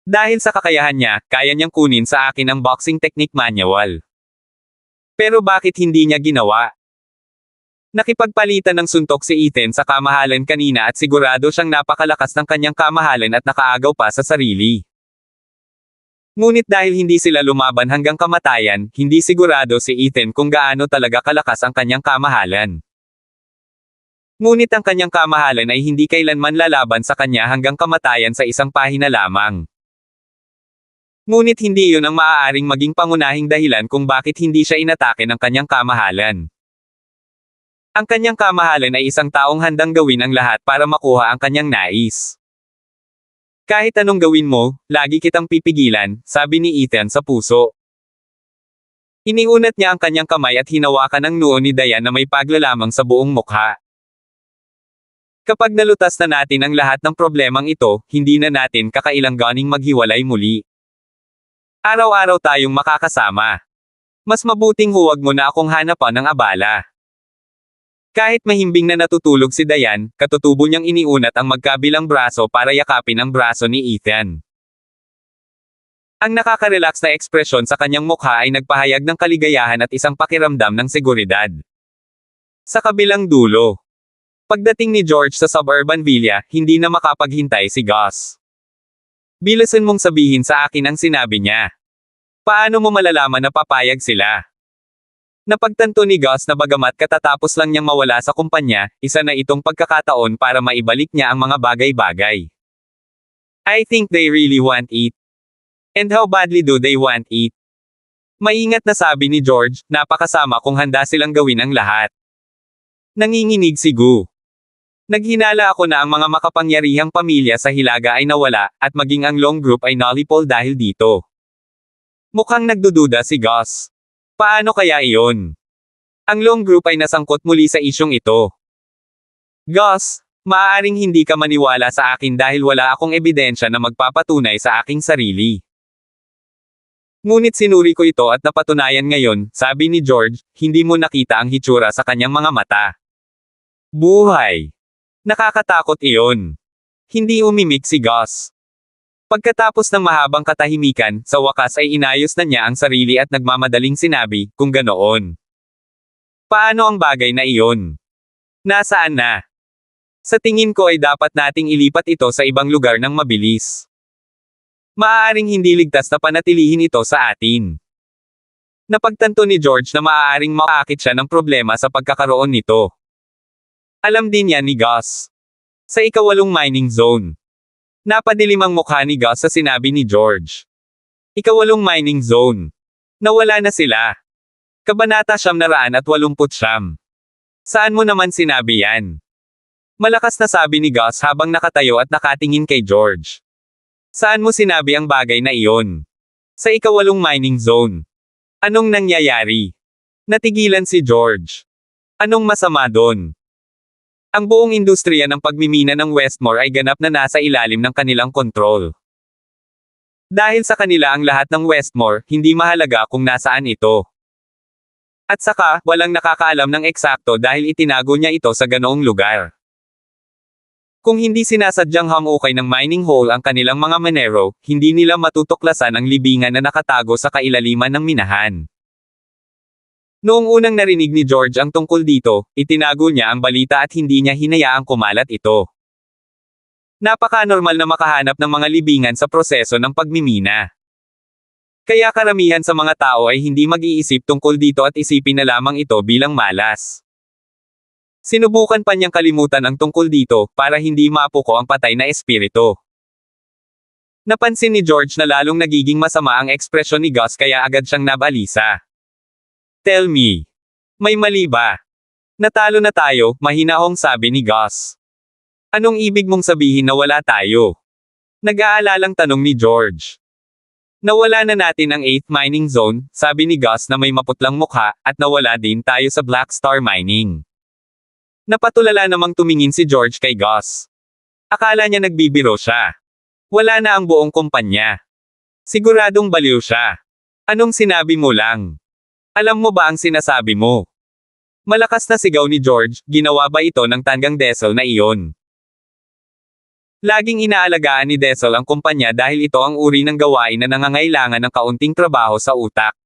[SPEAKER 1] Dahil sa kakayahan niya, kaya niyang kunin sa akin ang boxing technique manual. Pero bakit hindi niya ginawa? Nakipagpalitan ng suntok si Ethan sa kamahalan kanina at sigurado siyang napakalakas ng kanyang kamahalan at nakaagaw pa sa sarili. Ngunit dahil hindi sila lumaban hanggang kamatayan, hindi sigurado si Ethan kung gaano talaga kalakas ang kanyang kamahalan. Ngunit ang kanyang kamahalan ay hindi kailanman lalaban sa kanya hanggang kamatayan sa isang pahina lamang. Ngunit hindi yun ang maaaring maging pangunahing dahilan kung bakit hindi siya inatake ng kanyang kamahalan. Ang kanyang kamahalan ay isang taong handang gawin ang lahat para makuha ang kanyang nais. Kahit anong gawin mo, lagi kitang pipigilan, sabi ni Ethan sa puso. Iniunat niya ang kanyang kamay at hinawakan ang noo ni Diane na may paglalamang sa buong mukha. Kapag nalutas na natin ang lahat ng problemang ito, hindi na natin kakailanganing maghiwalay muli. Araw-araw tayong makakasama. Mas mabuting huwag mo na akong hanapan ng abala. Kahit mahimbing na natutulog si Diane, katutubo niyang iniunat ang magkabilang braso para yakapin ang braso ni Ethan. Ang nakaka-relax na ekspresyon sa kanyang mukha ay nagpahayag ng kaligayahan at isang pakiramdam ng seguridad. Sa kabilang dulo. Pagdating ni George sa suburban villa, hindi na makapaghintay si Gus. Bilisan mong sabihin sa akin ang sinabi niya. Paano mo malalaman na papayag sila? Napagtanto ni Gus na bagamat katatapos lang niyang mawala sa kumpanya, isa na itong pagkakataon para maibalik niya ang mga bagay-bagay. I think they really want it. And how badly do they want it? Maingat na sabi ni George, napakasama kung handa silang gawin ang lahat. Nanginginig si Gu. Naghinala ako na ang mga makapangyarihang pamilya sa Hilaga ay nawala, at maging ang Long Group ay nalipol dahil dito. Mukhang nagdududa si Gus. Paano kaya iyon? Ang Long Group ay nasangkot muli sa isyong ito. Gus, maaaring hindi ka maniwala sa akin dahil wala akong ebidensya na magpapatunay sa aking sarili. Ngunit sinuri ko ito at napatunayan ngayon, sabi ni George, hindi mo nakita ang hitsura sa kanyang mga mata. Buhay! Nakakatakot iyon. Hindi umimik si Gus. Pagkatapos ng mahabang katahimikan, sa wakas ay inayos na niya ang sarili at nagmamadaling sinabi, kung ganoon. Paano ang bagay na iyon? Nasaan na? Sa tingin ko ay dapat nating ilipat ito sa ibang lugar ng mabilis. Maaaring hindi ligtas na panatilihin ito sa atin. Napagtanto ni George na maaaring makaakit siya ng problema sa pagkakaroon nito. Alam din niya ni Gus. Sa ikawalong mining zone. Napadilim ang mukha ni Gus sa sinabi ni George. Ikawalong mining zone. Nawala na sila. Kabanata 989. Saan mo naman sinabi yan? Malakas na sabi ni Gus habang nakatayo at nakatingin kay George. Saan mo sinabi ang bagay na iyon? Sa ikawalong mining zone. Anong nangyayari? Natigilan si George. Anong masama doon? Ang buong industriya ng pagmimina ng Westmore ay ganap na nasa ilalim ng kanilang kontrol. Dahil sa kanila ang lahat ng Westmore, hindi mahalaga kung nasaan ito. At saka, walang nakakaalam ng eksakto dahil itinago niya ito sa ganoong lugar. Kung hindi sinasadyang hamukay ng mining hole ang kanilang mga minero, hindi nila matutuklasan ang libingan na nakatago sa kailaliman ng minahan. Noong unang narinig ni George ang tungkol dito, itinago niya ang balita at hindi niya hinayaang kumalat ito. Napaka-normal na makahanap ng mga libingan sa proseso ng pagmimina. Kaya karamihan sa mga tao ay hindi mag-iisip tungkol dito at isipin na lamang ito bilang malas. Sinubukan pa niyang kalimutan ang tungkol dito, para hindi mapuko ang patay na espiritu. Napansin ni George na lalong nagiging masama ang ekspresyon ni Gus kaya agad siyang nabalisa. Tell me. May mali ba? Natalo na tayo, mahinahong sabi ni Gus. Anong ibig mong sabihin na wala tayo? Nag-aalalang tanong ni George. Nawala na natin ang 8th mining zone, sabi ni Gus na may maputlang mukha, at nawala din tayo sa Black Star Mining. Napatulala namang tumingin si George kay Gus. Akala niya nagbibiro siya. Wala na ang buong kumpanya. Siguradong baliw siya. Anong sinabi mo lang? Alam mo ba ang sinasabi mo? Malakas na sigaw ni George, ginawa ba ito ng tanggang Diesel na iyon? Laging inaalagaan ni Diesel ang kumpanya dahil ito ang uri ng gawain na nangangailangan ng kaunting trabaho sa utak.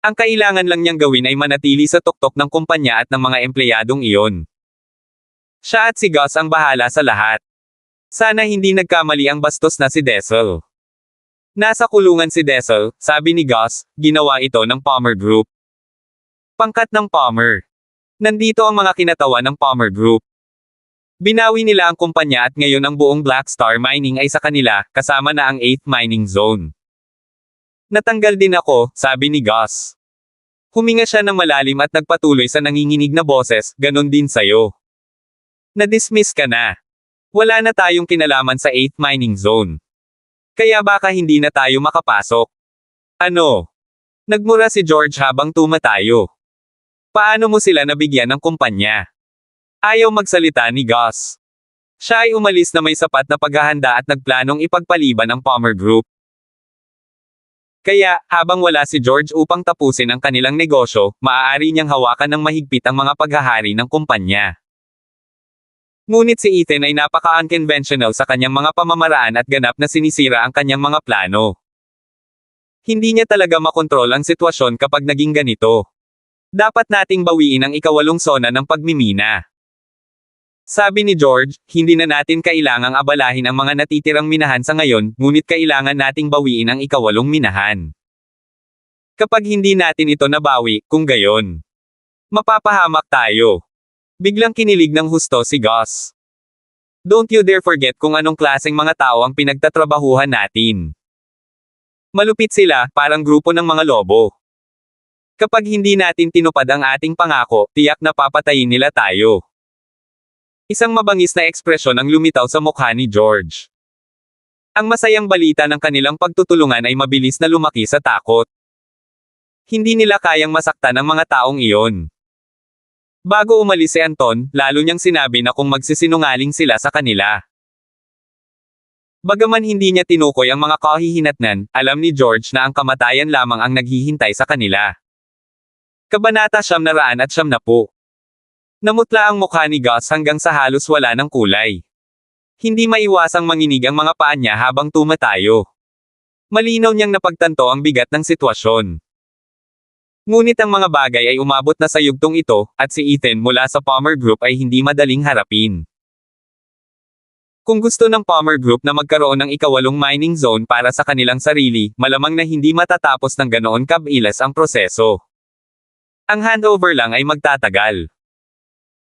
[SPEAKER 1] Ang kailangan lang niyang gawin ay manatili sa tuktok ng kumpanya at ng mga empleyadong iyon. Siya at si Gus ang bahala sa lahat. Sana hindi nagkamali ang bastos na si Diesel. Nasa kulungan si Diesel, sabi ni Gus, ginawa ito ng Palmer Group. Pangkat ng Palmer. Nandito ang mga kinatawan ng Palmer Group. Binawi nila ang kumpanya at ngayon ang buong Black Star Mining ay sa kanila, kasama na ang 8th mining zone. Natanggal din ako, sabi ni Gus. Huminga siya ng malalim at nagpatuloy sa nanginginig na boses, ganon din sayo. Na-dismiss ka na. Wala na tayong kinalaman sa 8th mining zone. Kaya baka hindi na tayo makapasok. Ano? Nagmura si George habang tumatayo. Paano mo sila nabigyan ng kumpanya? Ayaw magsalita ni Gus. Siya ay umalis na may sapat na paghahanda at nagplanong ipagpaliban ang Palmer Group. Kaya, habang wala si George upang tapusin ang kanilang negosyo, maaari niyang hawakan ng mahigpit ang mga paghahari ng kumpanya. Ngunit si Ethan ay napaka-unconventional sa kanyang mga pamamaraan at ganap na sinisira ang kanyang mga plano. Hindi niya talaga makontrol ang sitwasyon kapag naging ganito. Dapat nating bawiin ang ikawalong sona ng pagmimina. Sabi ni George, hindi na natin kailangang abalahin ang mga natitirang minahan sa ngayon, ngunit kailangan nating bawiin ang ikawalong minahan. Kapag hindi natin ito nabawi, kung gayon, mapapahamak tayo. Biglang kinilig ng husto si Gus. Don't you dare forget kung anong klaseng mga tao ang pinagtatrabahuhan natin. Malupit sila, parang grupo ng mga lobo. Kapag hindi natin tinupad ang ating pangako, tiyak na papatayin nila tayo. Isang mabangis na ekspresyon ang lumitaw sa mukha ni George. Ang masayang balita ng kanilang pagtutulungan ay mabilis na lumaki sa takot. Hindi nila kayang masaktan ang mga taong iyon. Bago umalis si Anton, lalo niyang sinabi na kung magsisinungaling sila sa kanila. Bagaman hindi niya tinukoy ang mga kahihinatnan, alam ni George na ang kamatayan lamang ang naghihintay sa kanila. Kabanata 990. Namutla ang mukha ni Gus hanggang sa halos wala ng kulay. Hindi maiwasang manginig ang mga paa niya habang tumatayo. Malinaw niyang napagtanto ang bigat ng sitwasyon. Ngunit ang mga bagay ay umabot na sa yugtong ito, at si Ethan mula sa Palmer Group ay hindi madaling harapin. Kung gusto ng Palmer Group na magkaroon ng ikawalong mining zone para sa kanilang sarili, malamang na hindi matatapos ng ganoon kabilis ang proseso. Ang handover lang ay magtatagal.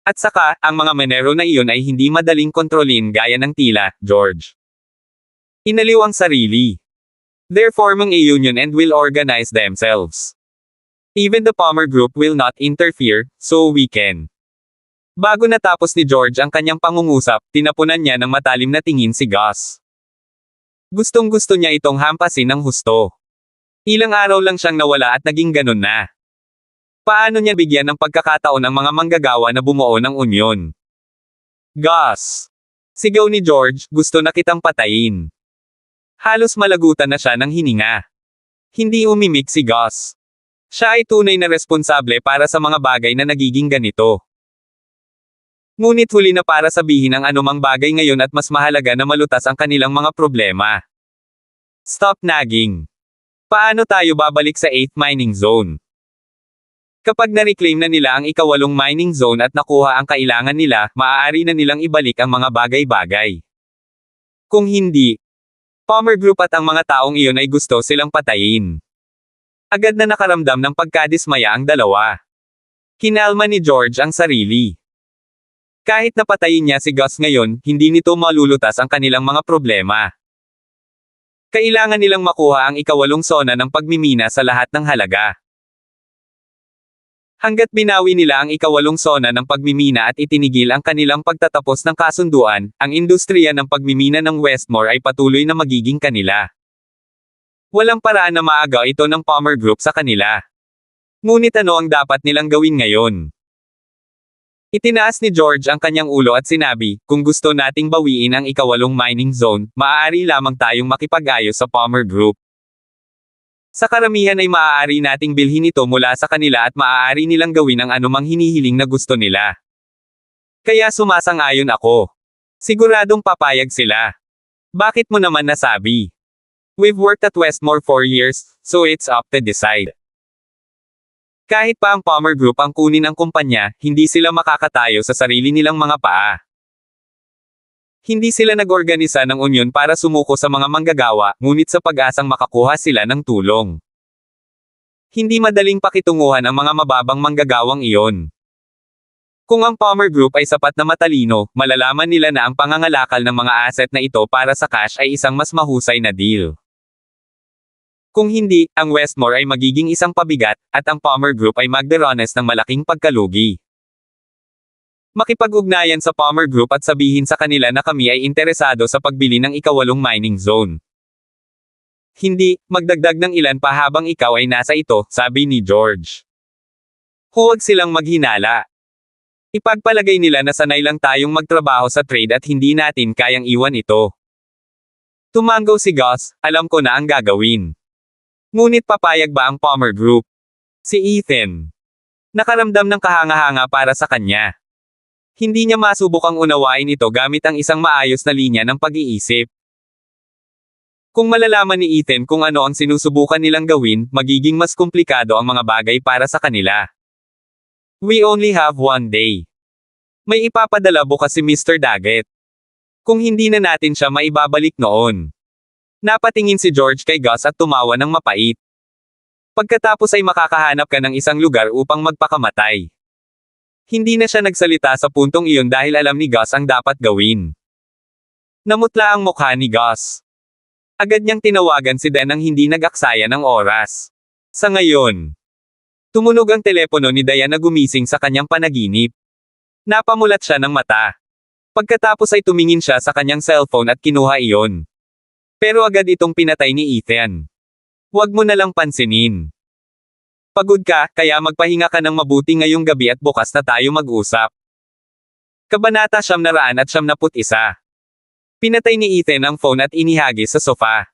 [SPEAKER 1] At saka, ang mga minero na iyon ay hindi madaling kontrolin gaya ng tila, George. Inaliw ang sarili. They're forming a union and will organize themselves. Even the Palmer Group will not interfere, so we can. Bago natapos ni George ang kanyang pangungusap, tinapunan niya ng matalim na tingin si Gus. Gustong-gusto niya itong hampasin ng husto. Ilang araw lang siyang nawala at naging ganun na. Paano niya bigyan ng pagkakataon ang mga manggagawa na bumuo ng unyon? Gus! Sigaw ni George, gusto na kitang patayin. Halos malagutan na siya ng hininga. Hindi umimik si Gus. Siya ay tunay na responsable para sa mga bagay na nagiging ganito. Ngunit huli na para sabihin ang anumang bagay ngayon at mas mahalaga na malutas ang kanilang mga problema. Stop nagging. Paano tayo babalik sa 8th mining zone? Kapag na-reclaim na nila ang ikawalong mining zone at nakuha ang kailangan nila, maaari na nilang ibalik ang mga bagay-bagay. Kung hindi, Palmer Group at ang mga taong iyon ay gusto silang patayin. Agad na nakaramdam ng pagkadismaya ang dalawa. Kinalma ni George ang sarili. Kahit napatayin niya si Gus ngayon, hindi nito malulutas ang kanilang mga problema. Kailangan nilang makuha ang ikawalong sona ng pagmimina sa lahat ng halaga. Hanggat binawi nila ang ikawalong sona ng pagmimina at itinigil ang kanilang pagtatapos ng kasunduan, ang industriya ng pagmimina ng Westmore ay patuloy na magiging kanila. Walang paraan na maagaw ito ng Palmer Group sa kanila. Ngunit ano ang dapat nilang gawin ngayon? Itinaas ni George ang kanyang ulo at sinabi, kung gusto nating bawiin ang ikawalong mining zone, maaari lamang tayong makipag-ayos sa Palmer Group. Sa karamihan ay maaari nating bilhin ito mula sa kanila at maaari nilang gawin ang anumang hinihiling na gusto nila. Kaya sumasang-ayon ako. Siguradong papayag sila. Bakit mo naman nasabi? We've worked at Westmore for years, so it's up to decide. Kahit pa ang Palmer Group ang kunin ang kumpanya, hindi sila makakatayo sa sarili nilang mga paa. Hindi sila nag-organisa ng unyon para sumuko sa mga manggagawa, ngunit sa pag-asang makakuha sila ng tulong. Hindi madaling pakitunguhan ang mga mababang manggagawang iyon. Kung ang Palmer Group ay sapat na matalino, malalaman nila na ang pangangalakal ng mga asset na ito para sa cash ay isang mas mahusay na deal. Kung hindi, ang Westmore ay magiging isang pabigat, at ang Palmer Group ay magdaranas ng malaking pagkalugi. Makipag-ugnayan sa Palmer Group at sabihin sa kanila na kami ay interesado sa pagbili ng ikawalong mining zone. Hindi, magdagdag ng ilan pa habang ikaw ay nasa ito, sabi ni George. Huwag silang maghinala. Ipagpalagay nila na sanay lang tayong magtrabaho sa trade at hindi natin kayang iwan ito. Tumanggaw si Gus, alam ko na ang gagawin. Ngunit papayag ba ang Palmer Group? Si Ethan. Nakaramdam ng kahanga-hanga para sa kanya. Hindi niya masubukang unawain ito gamit ang isang maayos na linya ng pag-iisip. Kung malalaman ni Ethan kung ano ang sinusubukan nilang gawin, magiging mas komplikado ang mga bagay para sa kanila. We only have one day. May ipapadala bukas si Mr. Daggett. Kung hindi na natin siya maibabalik noon. Napatingin si George kay Gus at tumawa ng mapait. Pagkatapos ay makakahanap ka ng isang lugar upang magpakamatay. Hindi na siya nagsalita sa puntong iyon dahil alam ni Gus ang dapat gawin. Namutla ang mukha ni Gus. Agad niyang tinawagan si Dan nang hindi nag-aksaya ng oras. Sa ngayon, tumunog ang telepono ni Diane na gumising sa kanyang panaginip. Napamulat siya ng mata. Pagkatapos ay tumingin siya sa kanyang cellphone at kinuha iyon. Pero agad itong pinatay ni Ethan. Huwag mo na lang pansinin. Pagod ka, kaya magpahinga ka ng mabuti ngayong gabi at bukas na tayo mag-usap. Kabanata 971. Pinatay ni Ethan ang phone at inihagis sa sofa.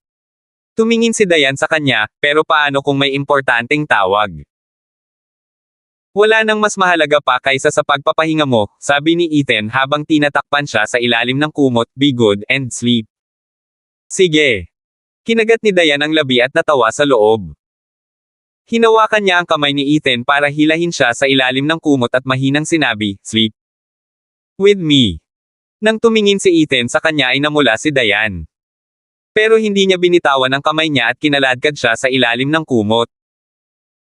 [SPEAKER 1] Tumingin si Diane sa kanya, pero paano kung may importanteng tawag? Wala nang mas mahalaga pa kaysa sa pagpapahinga mo, sabi ni Ethan habang tinatakpan siya sa ilalim ng kumot, be good and sleep. Sige. Kinagat ni Diane ang labi at natawa sa loob. Hinawakan niya ang kamay ni Ethan para hilahin siya sa ilalim ng kumot at mahinang sinabi, sleep with me. Nang tumingin si Ethan sa kanya ay namula si Diane. Pero hindi niya binitawan ang kamay niya at kinaladkad siya sa ilalim ng kumot.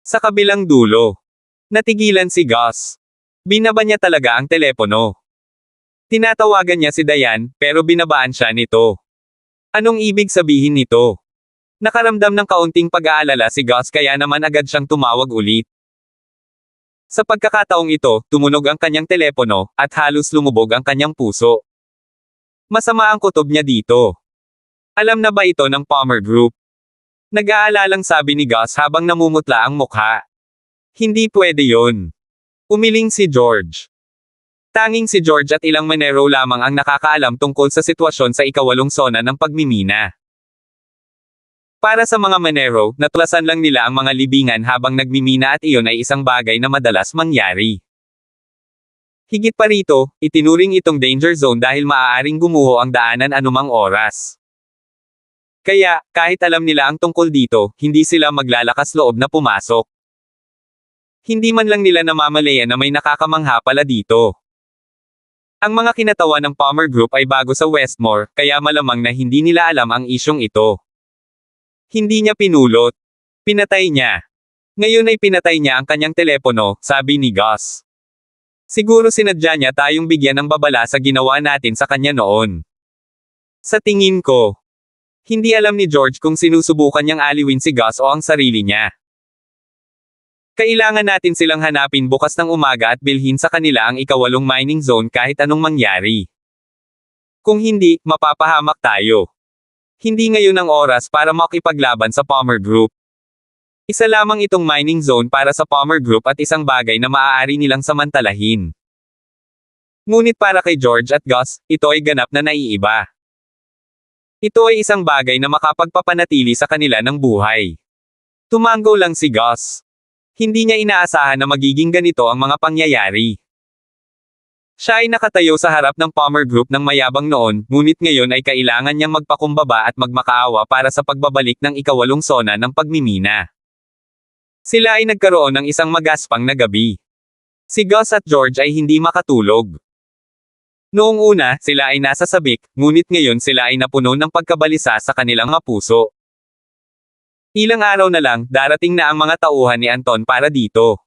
[SPEAKER 1] Sa kabilang dulo, natigilan si Gus. Binaba niya talaga ang telepono. Tinatawagan niya si Diane, pero binabaan siya nito. Anong ibig sabihin nito? Nakaramdam ng kaunting pag-aalala si Gus kaya naman agad siyang tumawag ulit. Sa pagkakataong ito, tumunog ang kanyang telepono, at halos lumubog ang kanyang puso. Masama ang kutob niya dito. Alam na ba ito ng Palmer Group? Nag-aalalang sabi ni Gus habang namumutla ang mukha. Hindi pwede yon. Umiling si George. Tanging si George at ilang Manero lamang ang nakakaalam tungkol sa sitwasyon sa ikawalong sona ng pagmimina. Para sa mga Manero, natulasan lang nila ang mga libingan habang nagmimina at iyon ay isang bagay na madalas mangyari. Higit pa rito, itinuring itong danger zone dahil maaaring gumuho ang daanan anumang oras. Kaya, kahit alam nila ang tungkol dito, hindi sila maglalakas loob na pumasok. Hindi man lang nila namamalayan na may nakakamangha pala dito. Ang mga kinatawa ng Palmer Group ay bago sa Westmore, kaya malamang na hindi nila alam ang isyong ito. Hindi niya pinulot. Pinatay niya. Ngayon ay pinatay niya ang kanyang telepono, sabi ni Gus. Siguro sinadya niya tayong bigyan ng babala sa ginawa natin sa kanya noon. Sa tingin ko, hindi alam ni George kung sinusubukan niyang aliwin si Gus o ang sarili niya. Kailangan natin silang hanapin bukas ng umaga at bilhin sa kanila ang ikawalong mining zone kahit anong mangyari. Kung hindi, mapapahamak tayo. Hindi ngayon ang oras para makipaglaban sa Palmer Group. Isa lamang itong mining zone para sa Palmer Group at isang bagay na maaari nilang samantalahin. Ngunit para kay George at Gus, ito ay ganap na naiiba. Ito ay isang bagay na makapagpapanatili sa kanila ng buhay. Tumanggo lang si Gus. Hindi niya inaasahan na magiging ganito ang mga pangyayari. Siya ay nakatayo sa harap ng Palmer Group ng mayabang noon, ngunit ngayon ay kailangan niyang magpakumbaba at magmakaawa para sa pagbabalik ng ikawalong sona ng pagmimina. Sila ay nagkaroon ng isang magaspang na gabi. Si Gus at George ay hindi makatulog. Noong una, sila ay nasa sabik, ngunit ngayon sila ay napuno ng pagkabalisa sa kanilang mga puso. Ilang araw na lang, darating na ang mga tauhan ni Anton para dito.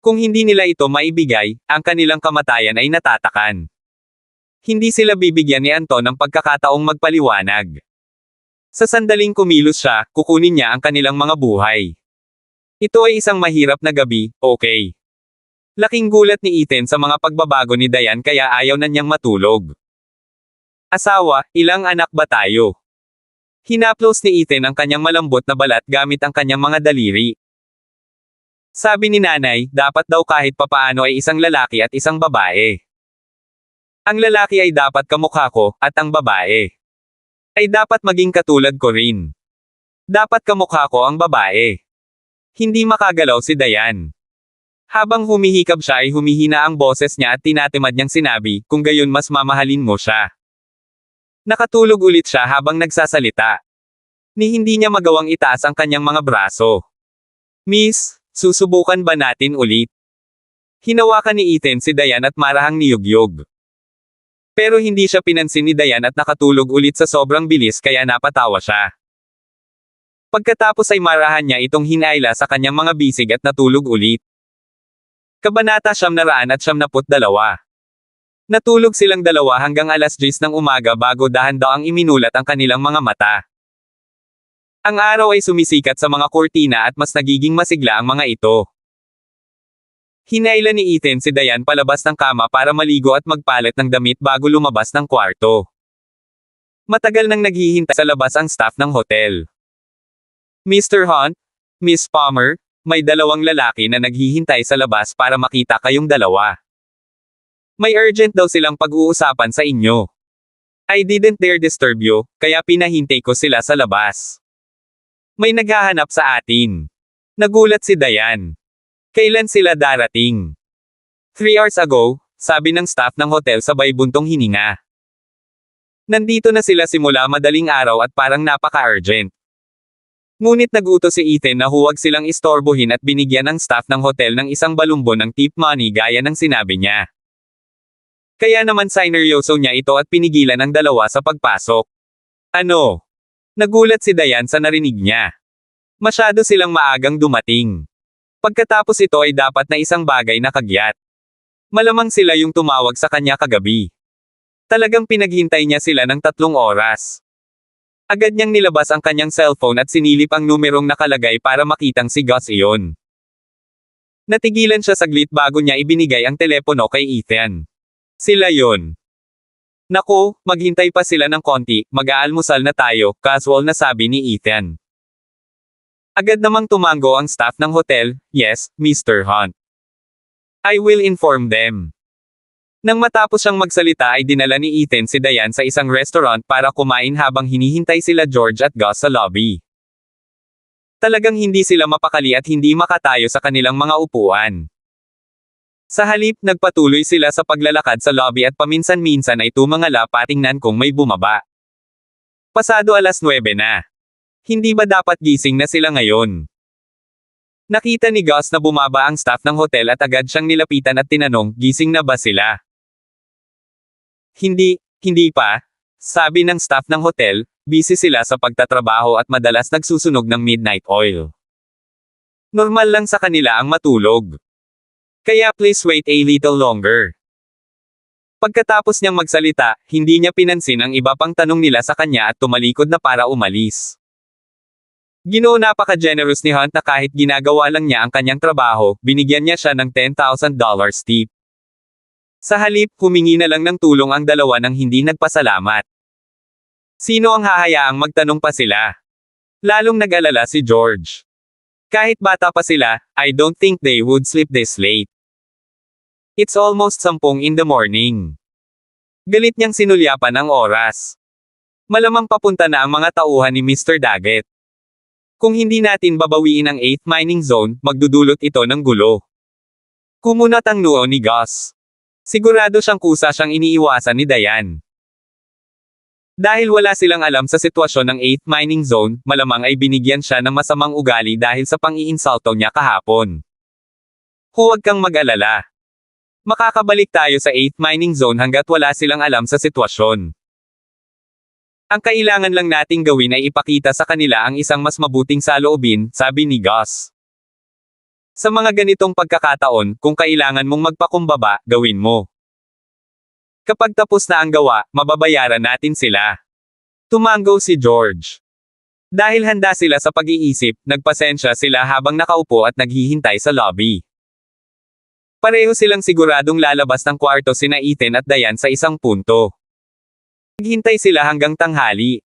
[SPEAKER 1] Kung hindi nila ito maibigay, ang kanilang kamatayan ay natatakan. Hindi sila bibigyan ni Anton ng pagkakataong magpaliwanag. Sa sandaling kumilos siya, kukunin niya ang kanilang mga buhay. Ito ay isang mahirap na gabi, okay. Laking gulat ni Ethan sa mga pagbabago ni Diane kaya ayaw na niyang matulog. Asawa, ilang anak ba tayo? Hinaplos ni Ethan ang kanyang malambot na balat gamit ang kanyang mga daliri. Sabi ni nanay, dapat daw kahit papaano ay isang lalaki at isang babae. Ang lalaki ay dapat kamukha ko, at ang babae ay dapat maging katulad ko rin. Dapat kamukha ko ang babae. Hindi makagalaw si Dayan. Habang humihikab siya ay humihina ang boses niya at tinatimad niyang sinabi, kung gayon mas mamahalin mo siya. Nakatulog ulit siya habang nagsasalita. Ni hindi niya magawang itaas ang kanyang mga braso. Miss, susubukan ba natin ulit? Hinawakan ni Ethan si Dayan at marahang niyugyog. Pero hindi siya pinansin ni Dayan at nakatulog ulit sa sobrang bilis kaya napatawa siya. Pagkatapos ay marahan niya itong hinayla sa kanyang mga bisig at natulog ulit. Kabanata 992. Natulog silang dalawa hanggang alas 10 ng umaga bago dahan-daang iminulat ang kanilang mga mata. Ang araw ay sumisikat sa mga kurtina at mas nagiging masigla ang mga ito. Hinayla ni Ethan si Dayan palabas ng kama para maligo at magpalit ng damit bago lumabas ng kwarto. Matagal nang naghihintay sa labas ang staff ng hotel. Mr. Hunt, Miss Palmer, may dalawang lalaki na naghihintay sa labas para makita kayong dalawa. May urgent daw silang pag-uusapan sa inyo. I didn't dare disturb you, kaya pinahintay ko sila sa labas. May naghahanap sa atin. Nagulat si Dayan. Kailan sila darating? 3 hours ago, sabi ng staff ng hotel sabay buntong hininga. Nandito na sila simula madaling araw at parang napaka-urgent. Ngunit nagutos si Ethan na huwag silang istorbohin at binigyan ng staff ng hotel ng isang balumbon ng tip money gaya ng sinabi niya. Kaya naman sineryoso niya ito at pinigilan ang dalawa sa pagpasok. Ano? Nagulat si Dayan sa narinig niya. Masyado silang maagang dumating. Pagkatapos ito ay dapat na isang bagay na kagyat. Malamang sila yung tumawag sa kanya kagabi. Talagang pinaghintay niya sila ng 3 oras. Agad niyang nilabas ang kanyang cellphone at sinilip ang numerong nakalagay para makitang si Gus iyon. Natigilan siya saglit bago niya ibinigay ang telepono kay Ethan. Sila yon. Naku, maghintay pa sila ng konti, mag-aalmusal na tayo, casual na sabi ni Ethan. Agad namang tumango ang staff ng hotel, yes, Mr. Hunt. I will inform them. Nang matapos siyang magsalita ay dinala ni Ethan si Dayan sa isang restaurant para kumain habang hinihintay sila George at Gus sa lobby. Talagang hindi sila mapakali at hindi makatayo sa kanilang mga upuan. Sa halip, nagpatuloy sila sa paglalakad sa lobby at paminsan-minsan ay tumangala patingnan kung may bumaba. Pasado alas 9 na. Hindi ba dapat gising na sila ngayon? Nakita ni Gus na bumaba ang staff ng hotel at agad siyang nilapitan at tinanong, gising na ba sila? Hindi pa. Sabi ng staff ng hotel, busy sila sa pagtatrabaho at madalas nagsusunog ng midnight oil. Normal lang sa kanila ang matulog. Kaya please wait a little longer. Pagkatapos niyang magsalita, hindi niya pinansin ang iba pang tanong nila sa kanya at tumalikod na para umalis. Ginoo napaka-generous ni Hunt na kahit ginagawa lang niya ang kanyang trabaho, binigyan niya siya ng $10,000 tip. Sa halip, humingi na lang ng tulong ang dalawa nang hindi nagpasalamat. Sino ang hahayaang magtanong pa sila? Lalong nag-alala si George. Kahit bata pa sila, I don't think they would sleep this late. It's almost 10 in the morning. Galit niyang sinulyapan ang oras. Malamang papunta na ang mga tauhan ni Mr. Daggett. Kung hindi natin babawiin ang 8th mining zone, magdudulot ito ng gulo. Kumunat ang noo ni Gus. Sigurado siyang kusa siyang iniiwasan ni Dayan. Dahil wala silang alam sa sitwasyon ng 8th mining zone, malamang ay binigyan siya ng masamang ugali dahil sa pang-iinsulto niya kahapon. Huwag kang mag-alala. Makakabalik tayo sa 8th mining zone hanggat wala silang alam sa sitwasyon. Ang kailangan lang nating gawin ay ipakita sa kanila ang isang mas mabuting saloobin, sabi ni Gus. Sa mga ganitong pagkakataon, kung kailangan mong magpakumbaba, gawin mo. Kapag tapos na ang gawa, mababayaran natin sila. Tumango si George. Dahil handa sila sa pag-iisip, nagpasensya sila habang nakaupo at naghihintay sa lobby. Pareho silang siguradong lalabas ng kwarto sina Ethan at Dayan sa isang punto. Naghintay sila hanggang tanghali.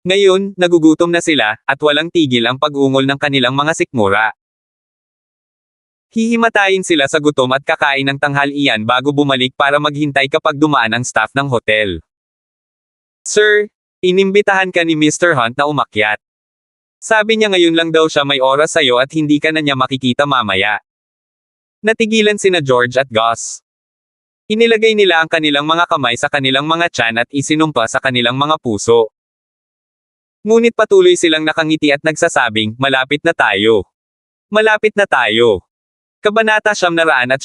[SPEAKER 1] Ngayon, nagugutom na sila, at walang tigil ang pag-ungol ng kanilang mga sikmura. Hihimatayin sila sa gutom at kakain ng tanghalian bago bumalik para maghintay kapag dumaan ang staff ng hotel. Sir, inimbitahan ka ni Mr. Hunt na umakyat. Sabi niya ngayon lang daw siya may oras sa'yo at hindi ka na niya makikita mamaya. Natigilan sina George at Gus. Inilagay nila ang kanilang mga kamay sa kanilang mga tiyan at isinumpa sa kanilang mga puso. Ngunit patuloy silang nakangiti at nagsasabing, malapit na tayo. Malapit na tayo. Kabanata 973.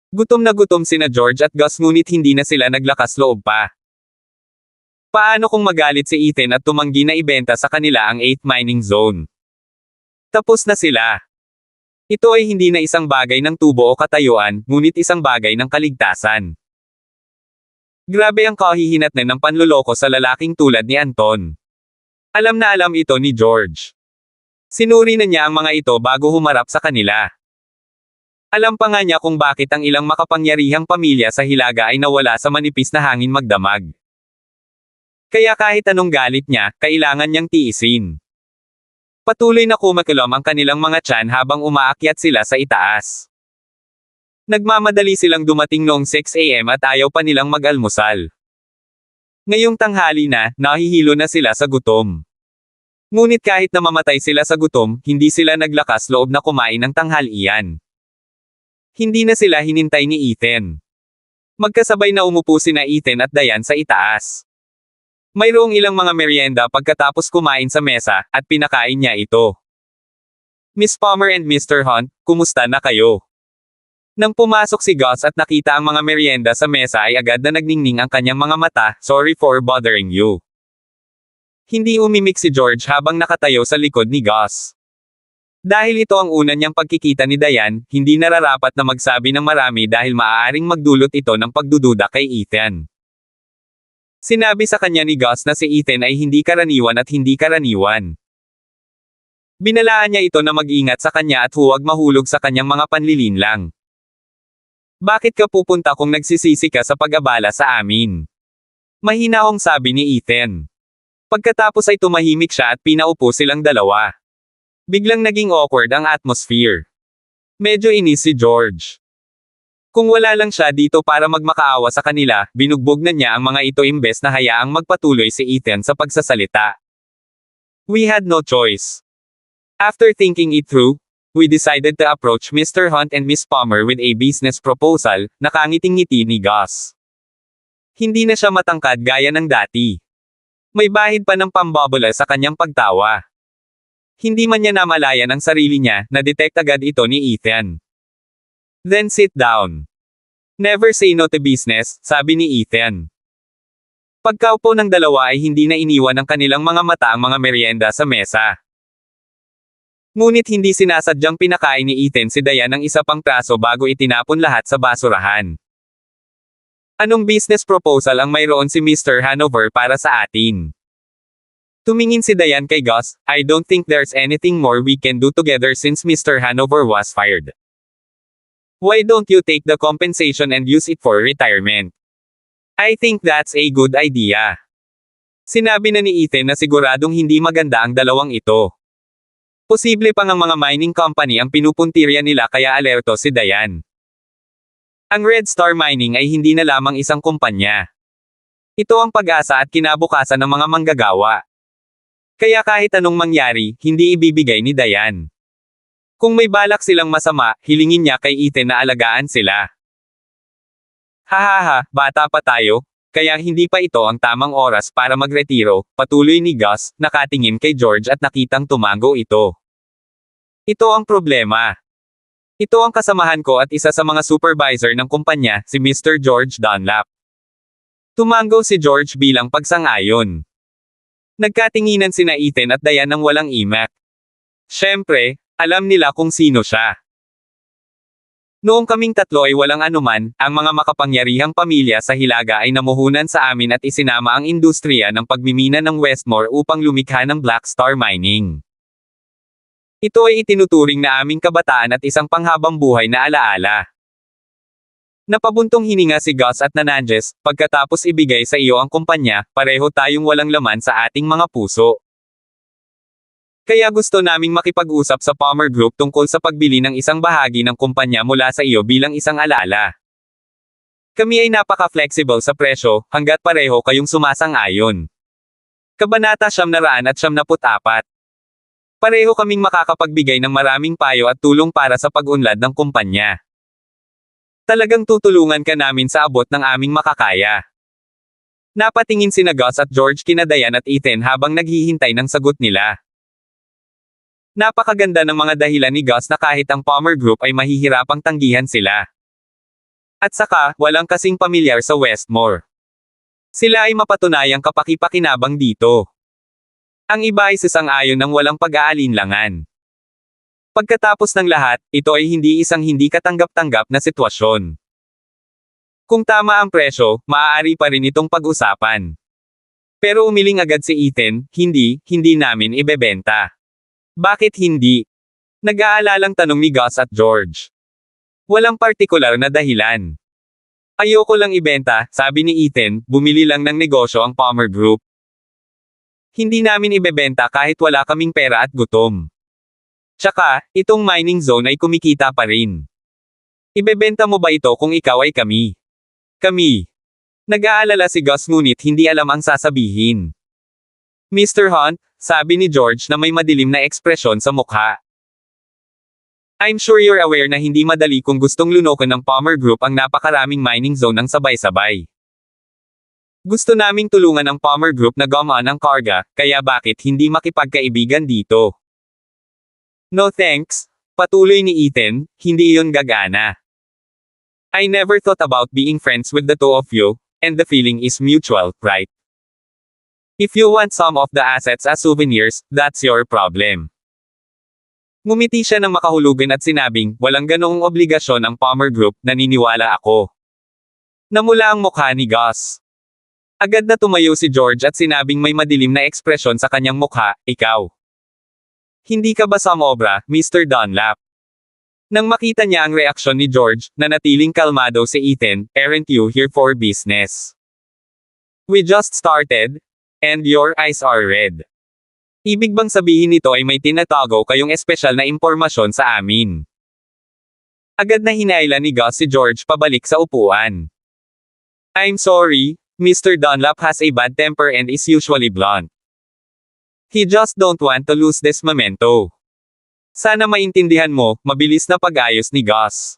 [SPEAKER 1] Gutom na gutom sina George at Gus ngunit hindi na sila naglakas loob pa. Paano kung magalit si Ethan at tumanggi na ibenta sa kanila ang 8th mining zone? Tapos na sila. Ito ay hindi na isang bagay ng tubo o katayuan, ngunit isang bagay ng kaligtasan. Grabe ang kahihinatnan ng panloloko sa lalaking tulad ni Anton. Alam na alam ito ni George. Sinuri na niya ang mga ito bago humarap sa kanila. Alam pa nga niya kung bakit ang ilang makapangyarihang pamilya sa Hilaga ay nawala sa manipis na hangin magdamag. Kaya kahit anong galit niya, kailangan niyang tiisin. Patuloy na kumakilom ang kanilang mga tiyan habang umaakyat sila sa itaas. Nagmamadali silang dumating noong 6 AM at ayaw pa nilang mag-almusal. Ngayong tanghali na, nahihilo na sila sa gutom. Ngunit kahit na mamatay sila sa gutom, hindi sila naglakas loob na kumain ng tanghalian. Hindi na sila hinintay ni Ethan. Magkasabay na umupo sina Ethan at Diane sa itaas. Mayroong ilang mga merienda pagkatapos kumain sa mesa, at pinakain niya ito. Miss Palmer and Mr. Hunt, kumusta na kayo? Nang pumasok si Gus at nakita ang mga merienda sa mesa ay agad na nagningning ang kanyang mga mata, sorry for bothering you. Hindi umimik si George habang nakatayo sa likod ni Gus. Dahil ito ang una niyang pagkikita ni Diane, hindi nararapat na magsabi ng marami dahil maaaring magdulot ito ng pagdududa kay Ethan. Sinabi sa kanya ni Gus na si Ethan ay hindi karaniwan at hindi karaniwan. Binalaan niya ito na mag-ingat sa kanya at huwag mahulog sa kanyang mga panlilinlang. Bakit ka pupunta kung nagsisisi ka sa pag-abala sa amin? Mahinahong sabi ni Ethan. Pagkatapos ay tumahimik siya at pinaupo silang dalawa. Biglang naging awkward ang atmosphere. Medyo inis si George. Kung wala lang siya dito para magmakaawa sa kanila, binugbog na niya ang mga ito imbes na hayaang magpatuloy si Ethan sa pagsasalita. We had no choice. After thinking it through, we decided to approach Mr. Hunt and Miss Palmer with a business proposal, nakangiting-ngiti ni Gus. Hindi na siya matangkad gaya ng dati. May bahid pa ng pambabula sa kanyang pagtawa. Hindi man niya namalayan ang sarili niya, na-detect agad ito ni Ethan. Then sit down. Never say no to business, sabi ni Ethan. Pagkaupo ng dalawa ay hindi na iniwan ng kanilang mga mata ang mga merienda sa mesa. Ngunit hindi sinasadyang pinakain ni Ethan si Diane ng isa pang praso bago itinapon lahat sa basurahan. Anong business proposal ang mayroon si Mr. Hanover para sa atin? Tumingin si Diane kay Gus, I don't think there's anything more we can do together since Mr. Hanover was fired. Why don't you take the compensation and use it for retirement? I think that's a good idea. Sinabi na ni Ethan na siguradong hindi maganda ang dalawang ito. Posible pang ang mga mining company ang pinupuntirya nila kaya alerto si Diane. Ang Red Star Mining ay hindi na lamang isang kumpanya. Ito ang pag-asa at kinabukasan ng mga manggagawa. Kaya kahit anong mangyari, hindi ibibigay ni Diane. Kung may balak silang masama, hilingin niya kay Ethan na alagaan sila. Hahaha, bata pa tayo, kaya hindi pa ito ang tamang oras para magretiro, patuloy ni Gus, nakatingin kay George at nakitang tumango ito. Ito ang problema. Ito ang kasamahan ko at isa sa mga supervisor ng kumpanya, si Mr. George Dunlap. Tumango si George bilang pagsang-ayon. Nagkatinginan sina Ethan at Diane ng walang imak. Siyempre, alam nila kung sino siya. Noong kaming tatlo ay walang anuman, ang mga makapangyarihang pamilya sa Hilaga ay namuhunan sa amin at isinama ang industriya ng pagmimina ng Westmore upang lumikha ng Black Star Mining. Ito ay itinuturing na aming kabataan at isang panghabang buhay na alaala. Napabuntong hininga si Gus at nananjes, pagkatapos ibigay sa iyo ang kumpanya, pareho tayong walang laman sa ating mga puso. Kaya gusto naming makipag-usap sa Palmer Group tungkol sa pagbili ng isang bahagi ng kumpanya mula sa iyo bilang isang alaala. Kami ay napaka-flexible sa presyo, hanggat pareho kayong sumasang-ayon. Kabanata 974. Pareho kaming makakapagbigay ng maraming payo at tulong para sa pag-unlad ng kumpanya. Talagang tutulungan ka namin sa abot ng aming makakaya. Napatingin sina Gus at George kina Diane at Ethan habang naghihintay ng sagot nila. Napakaganda ng mga dahilan ni Gus na kahit ang Palmer Group ay mahihirapang tanggihan sila. At saka, walang kasing pamilyar sa Westmore. Sila ay mapatunayang kapaki-pakinabang dito. Ang iba ay sasang-ayon ng walang pag-aalinlangan. Pagkatapos ng lahat, ito ay hindi isang hindi katanggap-tanggap na sitwasyon. Kung tama ang presyo, maaari pa rin itong pag-usapan. Pero umiling agad si Ethan, hindi namin ibebenta. Bakit hindi? Nag-aalalang tanong ni Gus at George. Walang partikular na dahilan. Ayoko lang ibenta, sabi ni Ethan, bumili lang ng negosyo ang Palmer Group. Hindi namin ibebenta kahit wala kaming pera at gutom. Tsaka, itong mining zone ay kumikita pa rin. Ibebenta mo ba ito kung ikaw ay kami? Kami. Nag-aalala si Gus ngunit hindi alam ang sasabihin. Mr. Hunt, sabi ni George na may madilim na ekspresyon sa mukha. I'm sure you're aware na hindi madali kung gustong lunukin ng Palmer Group ang napakaraming mining zone ng sabay-sabay. Gusto naming tulungan ang Palmer Group na gumaan ang karga, kaya bakit hindi makipagkaibigan dito? No thanks, patuloy ni Ethan, hindi iyon gagana. I never thought about being friends with the two of you, and the feeling is mutual, right? If you want some of the assets as souvenirs, that's your problem. Ngumiti siya ng makahulugan at sinabing, walang ganoong obligasyon ang Palmer Group, naniniwala ako. Namula ang mukha ni Gus. Agad na tumayo si George at sinabing may madilim na ekspresyon sa kanyang mukha, ikaw. Hindi ka ba sumobra, Mr. Dunlap? Nang makita niya ang reaksyon ni George, nanatiling kalmado si Ethan, aren't you here for business? We just started, and your eyes are red. Ibig bang sabihin nito ay may tinatago kayong espesyal na impormasyon sa amin? Agad na hinailan ni Gus si George pabalik sa upuan. I'm sorry, Mr. Dunlap has a bad temper and is usually blunt. He just don't want to lose this memento. Sana maintindihan mo, mabilis na pag-ayos ni Gus.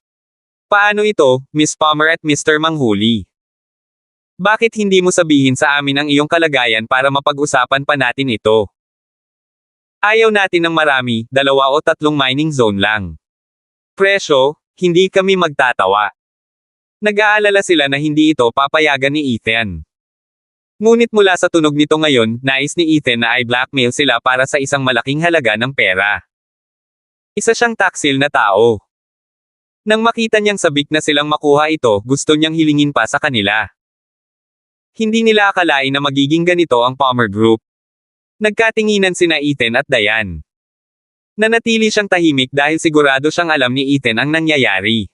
[SPEAKER 1] Paano ito, Miss Palmer at Mr. Manghuli? Bakit hindi mo sabihin sa amin ang iyong kalagayan para mapag-usapan pa natin ito? Ayaw natin ng marami, 2 o 3 mining zone lang. Presyo, hindi kami magtatawa. Nag-aalala sila na hindi ito papayagan ni Ethan. Ngunit mula sa tunog nito ngayon, nais ni Ethan na ay blackmail sila para sa isang malaking halaga ng pera. Isa siyang taksil na tao. Nang makita niyang sabik na silang makuha ito, gusto niyang hilingin pa sa kanila. Hindi nila akalain na magiging ganito ang Palmer Group. Nagkatinginan sina Ethan at Diane. Nanatili siyang tahimik dahil sigurado siyang alam ni Ethan ang nangyayari.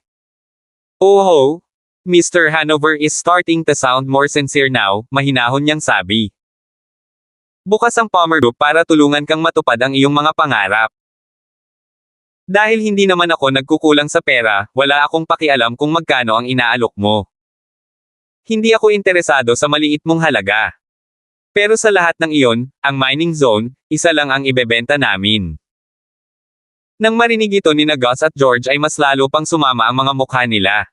[SPEAKER 1] Oh, Mr. Hanover is starting to sound more sincere now, mahinahon niyang sabi. Bukas ang Palmer Group para tulungan kang matupad ang iyong mga pangarap. Dahil hindi naman ako nagkukulang sa pera, wala akong pakialam kung magkano ang inaalok mo. Hindi ako interesado sa maliit mong halaga. Pero sa lahat ng iyon, ang mining zone, isa lang ang ibebenta namin. Nang marinig ito ni Gus at George ay mas lalo pang sumama ang mga mukha nila.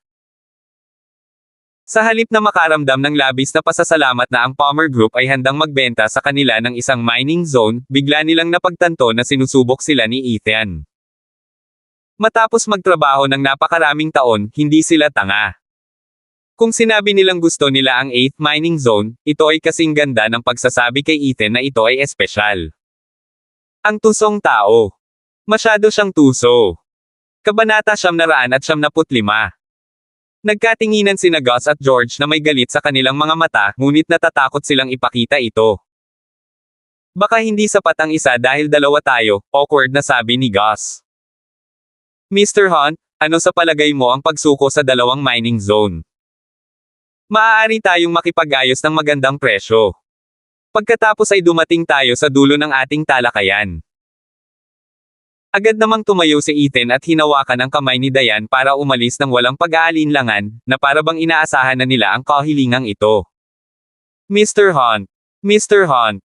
[SPEAKER 1] Sa halip na makaramdam ng labis na pasasalamat na ang Palmer Group ay handang magbenta sa kanila ng isang mining zone, bigla nilang napagtanto na sinusubok sila ni Ethan. Matapos magtrabaho ng napakaraming taon, hindi sila tanga. Kung sinabi nilang gusto nila ang 8th mining zone, ito ay kasing ganda ng pagsasabi kay Ethan na ito ay espesyal. Ang tusong tao. Masyado siyang tuso. Kabanata 975. Nagkatinginan sina Gus at George na may galit sa kanilang mga mata, ngunit natatakot silang ipakita ito. Baka hindi sapat ang isa dahil 2 tayo, awkward na sabi ni Gus. Mr. Hunt, ano sa palagay mo ang pagsuko sa 2 mining zone? Maaari tayong makipag-ayos ng magandang presyo. Pagkatapos ay dumating tayo sa dulo ng ating talakayan. Agad namang tumayo si Ethan at hinawakan ang kamay ni Diane para umalis ng walang pag-aalinlangan, na para bang inaasahan na nila ang kahilingang ito. Mr. Hunt! Mr. Hunt!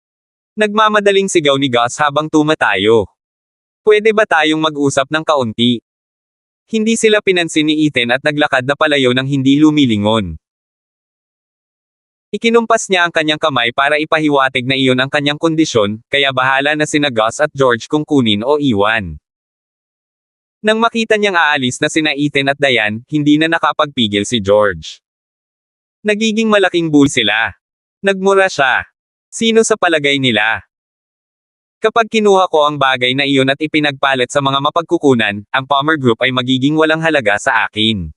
[SPEAKER 1] Nagmamadaling sigaw ni Gus habang tumatayo. Pwede ba tayong mag-usap ng kaunti? Hindi sila pinansin ni Ethan at naglakad na palayo ng hindi lumilingon. Ikinumpas niya ang kanyang kamay para ipahiwatig na iyon ang kanyang kondisyon, kaya bahala na sina Gus at George kung kunin o iwan. Nang makita niyang aalis na sina Ethan at Diane, hindi na nakapagpigil si George. Nagiging malaking bull sila. Nagmura siya. Sino sa palagay nila? Kapag kinuha ko ang bagay na iyon at ipinagpalit sa mga mapagkukunan, ang Palmer Group ay magiging walang halaga sa akin.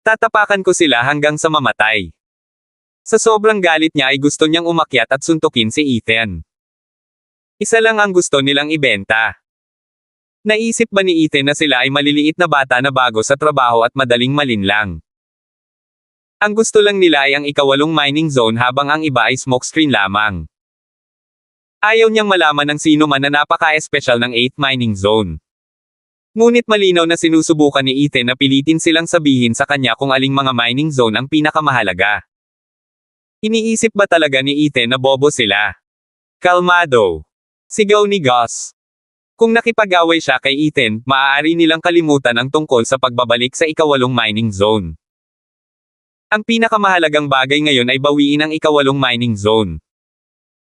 [SPEAKER 1] Tatapakan ko sila hanggang sa mamatay. Sa sobrang galit niya ay gusto niyang umakyat at suntukin si Ethan. Isa lang ang gusto nilang ibenta. Naisip ba ni Ethan na sila ay maliliit na bata na bago sa trabaho at madaling malinlang? Ang gusto lang nila ay ang ika-8 mining zone habang ang iba ay smokescreen lamang. Ayaw niyang malaman ng sino man na napaka-espesyal ng 8th mining zone. Ngunit malinaw na sinusubukan ni Ethan na pilitin silang sabihin sa kanya kung aling mga mining zone ang pinakamahalaga. Iniisip ba talaga ni Ethan na bobo sila? Kalmado. Sigaw ni Gus. Kung nakipag-away siya kay Ethan, maaari nilang kalimutan ang tungkol sa pagbabalik sa ika-8 mining zone. Ang pinakamahalagang bagay ngayon ay bawiin ang ika-8 mining zone.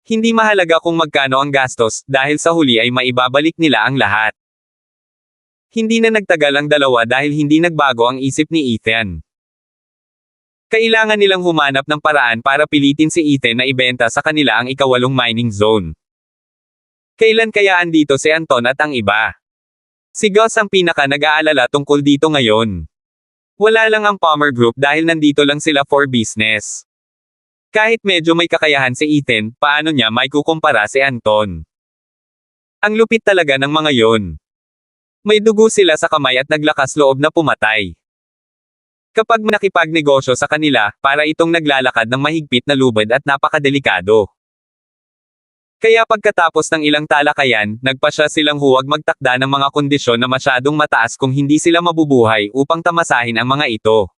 [SPEAKER 1] Hindi mahalaga kung magkano ang gastos, dahil sa huli ay maibabalik nila ang lahat. Hindi na nagtagal ang dalawa dahil hindi nagbago ang isip ni Ethan. Kailangan nilang humanap ng paraan para pilitin si Ethan na ibenta sa kanila ang ika-8 mining zone. Kailan kaya andito si Anton at ang iba? Si Gus ang pinaka nag-aalala tungkol dito ngayon. Wala lang ang Palmer Group dahil nandito lang sila for business. Kahit medyo may kakayahan si Ethan, paano niya may kukumpara si Anton? Ang lupit talaga ng mga yon. May dugo sila sa kamay at naglakas loob na pumatay. Kapag nakipagnegosyo sa kanila, para itong naglalakad ng mahigpit na lubid at napakadelikado. Kaya pagkatapos ng ilang talakayan, nagpasya silang huwag magtakda ng mga kondisyon na masyadong mataas kung hindi sila mabubuhay upang tamasahin ang mga ito.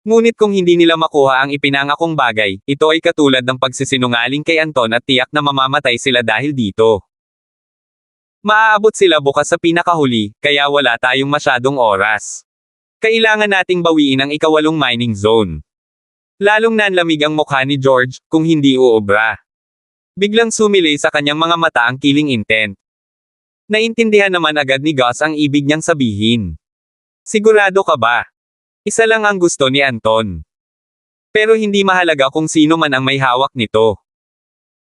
[SPEAKER 1] Ngunit kung hindi nila makuha ang ipinangakong bagay, ito ay katulad ng pagsisinungaling kay Anton at tiyak na mamamatay sila dahil dito. Maaabot sila bukas sa pinakahuli, kaya wala tayong masyadong oras. Kailangan nating bawiin ang ika-8 mining zone. Lalong nanlamig ang mukha ni George, kung hindi uobra. Biglang sumilay sa kanyang mga mata ang killing intent. Naintindihan naman agad ni Gus ang ibig niyang sabihin. Sigurado ka ba? Isa lang ang gusto ni Anton. Pero hindi mahalaga kung sino man ang may hawak nito.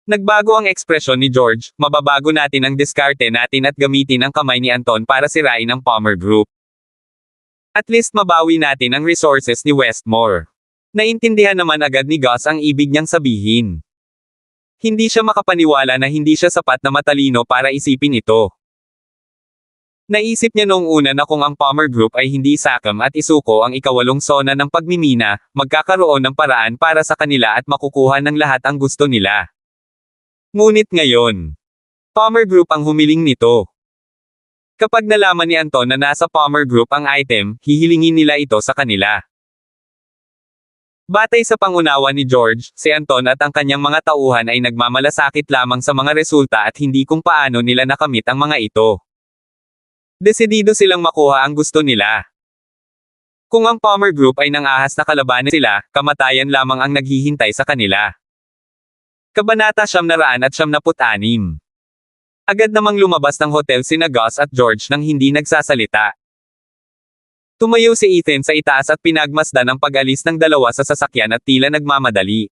[SPEAKER 1] Nagbago ang ekspresyon ni George, mababago natin ang diskarte natin at gamitin ang kamay ni Anton para sirain ang Palmer Group. At least mabawi natin ang resources ni Westmore. Naintindihan naman agad ni Gus ang ibig niyang sabihin. Hindi siya makapaniwala na hindi siya sapat na matalino para isipin ito. Naisip niya noong una na kung ang Palmer Group ay hindi sakam at isuko ang ika-8 sona ng pagmimina, magkakaroon ng paraan para sa kanila at makukuha ng lahat ang gusto nila. Ngunit ngayon, Palmer Group ang humiling nito. Kapag nalaman ni Anton na nasa Palmer Group ang item, hihilingin nila ito sa kanila. Batay sa pangunawa ni George, si Anton at ang kanyang mga tauhan ay nagmamalasakit lamang sa mga resulta at hindi kung paano nila nakamit ang mga ito. Desidido silang makuha ang gusto nila. Kung ang Palmer Group ay nang-ahas na kalabanin sila, kamatayan lamang ang naghihintay sa kanila. Kabanata 996. Agad namang lumabas ng hotel sina Gus at George nang hindi nagsasalita. Tumayo si Ethan sa itaas at pinagmasdan ang pag-alis ng dalawa sa sasakyan at tila nagmamadali.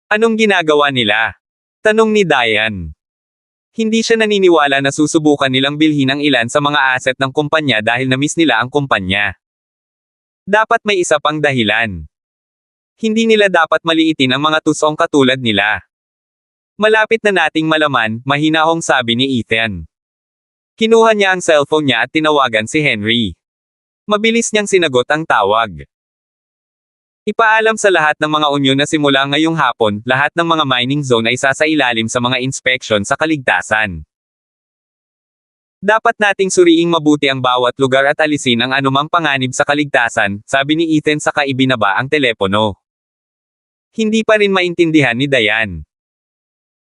[SPEAKER 1] Anong ginagawa nila? Tanong ni Diane. Hindi siya naniniwala na susubukan nilang bilhin ang ilan sa mga asset ng kumpanya dahil na-miss nila ang kumpanya. Dapat may isa pang dahilan. Hindi nila dapat maliitin ang mga tusong katulad nila. Malapit na nating malaman, mahinahong sabi ni Ethan. Kinuha niya ang cellphone niya at tinawagan si Henry. Mabilis niyang sinagot ang tawag. Ipaalam sa lahat ng mga unyon na simula ngayong hapon, lahat ng mga mining zone ay sasailalim sa mga inspection sa kaligtasan. Dapat nating suriing mabuti ang bawat lugar at alisin ang anumang panganib sa kaligtasan, sabi ni Ethan saka ibinaba ang telepono. Hindi pa rin maintindihan ni Diane.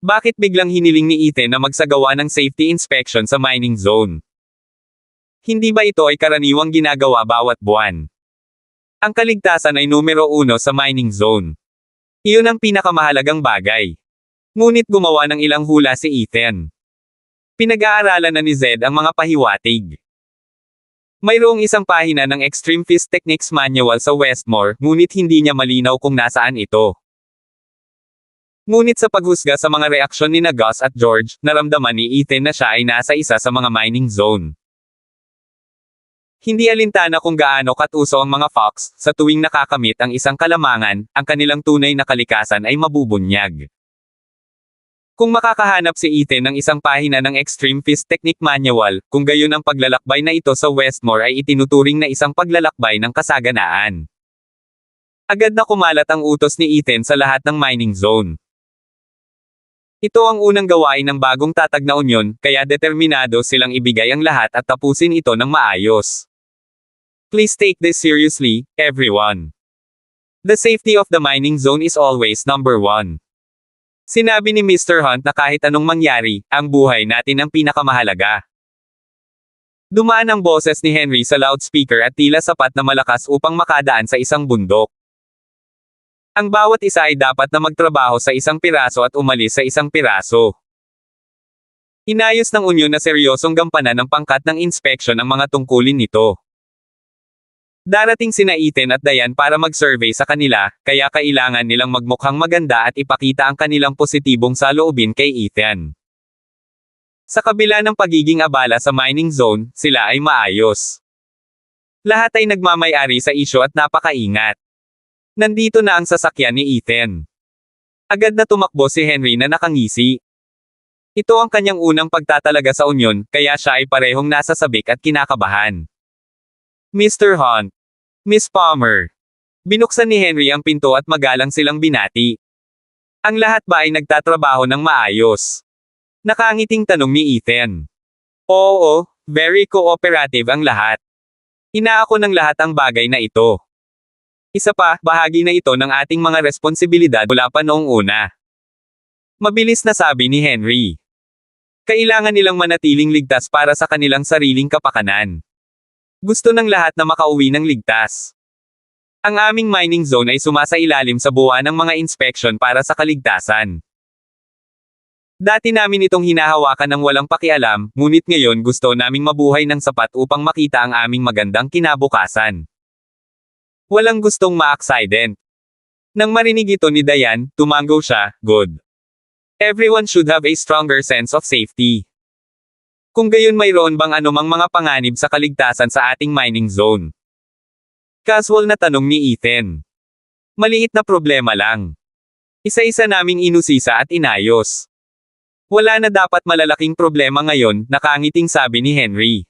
[SPEAKER 1] Bakit biglang hiniling ni Ethan na magsagawa ng safety inspection sa mining zone? Hindi ba ito ay karaniwang ginagawa bawat buwan? Ang kaligtasan ay numero 1 sa mining zone. Iyon ang pinakamahalagang bagay. Ngunit gumawa ng ilang hula si Ethan. Pinag-aaralan na ni Zed ang mga pahiwatig. Mayroong isang pahina ng Extreme Fist Techniques Manual sa Westmore, ngunit hindi niya malinaw kung nasaan ito. Ngunit sa paghusga sa mga reaksyon ni Gus at George, naramdaman ni Ethan na siya ay nasa isa sa mga mining zone. Hindi alintana kung gaano katuso ang mga Fox, sa tuwing nakakamit ang isang kalamangan, ang kanilang tunay na kalikasan ay mabubunyag. Kung makakahanap si Ethan ng isang pahina ng Extreme Fist Technique Manual, kung gayon ang paglalakbay na ito sa Westmore ay itinuturing na isang paglalakbay ng kasaganaan. Agad na kumalat ang utos ni Ethan sa lahat ng mining zone. Ito ang unang gawain ng bagong tatag na unyon, kaya determinado silang ibigay ang lahat at tapusin ito ng maayos. Please take this seriously, everyone. The safety of the mining zone is always number 1. Sinabi ni Mr. Hunt na kahit anong mangyari, ang buhay natin ang pinakamahalaga. Dumaan ang boses ni Henry sa loudspeaker at tila sapat na malakas upang makadaan sa isang bundok. Ang bawat isa ay dapat na magtrabaho sa isang piraso at umalis sa isang piraso. Inayos ng unyon na seryosong gampanan ng pangkat ng inspection ang mga tungkulin nito. Darating sina Ethan at Diane para mag-survey sa kanila, kaya kailangan nilang magmukhang maganda at ipakita ang kanilang positibong saloobin kay Ethan. Sa kabila ng pagiging abala sa mining zone, sila ay maayos. Lahat ay nagmamay-ari sa isyu at napakaingat. Nandito na ang sasakyan ni Ethan. Agad na tumakbo si Henry na nakangisi. Ito ang kanyang unang pagtatalaga sa unyon, kaya siya ay parehong nasa sabik at kinakabahan. Mr. Hunt. Miss Palmer. Binuksan ni Henry ang pinto at magalang silang binati. Ang lahat ba ay nagtatrabaho ng maayos? Nakangiting tanong ni Ethan. Oo, very cooperative ang lahat. Inaako ng lahat ang bagay na ito. Isa pa, bahagi na ito ng ating mga responsibilidad mula pa noong una. Mabilis na sabi ni Henry. Kailangan nilang manatiling ligtas para sa kanilang sariling kapakanan. Gusto ng lahat na makauwi ng ligtas. Ang aming mining zone ay sumasailalim sa buwan ng mga inspection para sa kaligtasan. Dati namin itong hinahawakan ng walang pakialam, ngunit ngayon gusto naming mabuhay ng sapat upang makita ang aming magandang kinabukasan. Walang gustong ma-accident. Nang marinig ito ni Diane, tumango siya, good. Everyone should have a stronger sense of safety. Kung gayon mayroon bang anumang mga panganib sa kaligtasan sa ating mining zone? Casual na tanong ni Ethan. Maliit na problema lang. Isa-isa naming inusisa at inayos. Wala na dapat malalaking problema ngayon, nakangiting sabi ni Henry.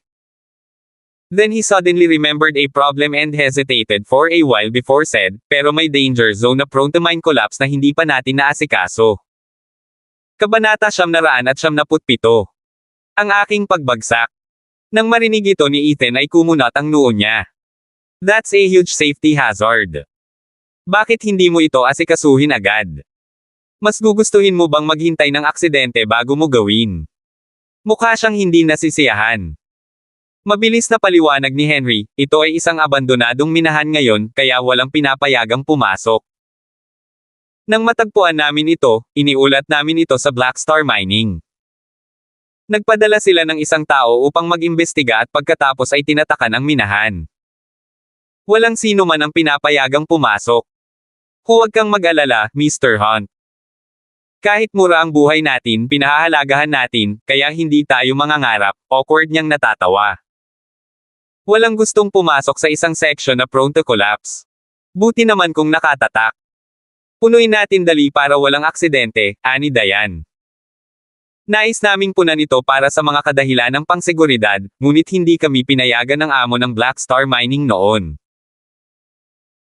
[SPEAKER 1] Then he suddenly remembered a problem and hesitated for a while before said, pero may danger zone na prone to mine collapse na hindi pa natin naasikaso. Kabanata 977. Ang aking pagbagsak. Nang marinig ito ni Ethan ay kumunat ang noo niya. That's a huge safety hazard. Bakit hindi mo ito asikasuhin agad? Mas gugustuhin mo bang maghintay ng aksidente bago mo gawin? Mukha siyang hindi nasisiyahan. Mabilis na paliwanag ni Henry, ito ay isang abandonadong minahan ngayon, kaya walang pinapayagang pumasok. Nang matagpuan namin ito, iniulat namin ito sa Black Star Mining. Nagpadala sila ng isang tao upang mag-imbestiga at pagkatapos ay tinatakan ang minahan. Walang sino man ang pinapayagang pumasok. Huwag kang mag-alala, Mr. Hunt. Kahit mura ang buhay natin, pinahahalagahan natin, kaya hindi tayo mangangarap, awkward niyang natatawa. Walang gustong pumasok sa isang section na prone to collapse. Buti naman kung nakatatak. Punuin natin dali para walang aksidente, ani Diane. Nais naming punan ito para sa mga kadahilan ng pangseguridad, ngunit hindi kami pinayagan ng amo ng Black Star Mining noon.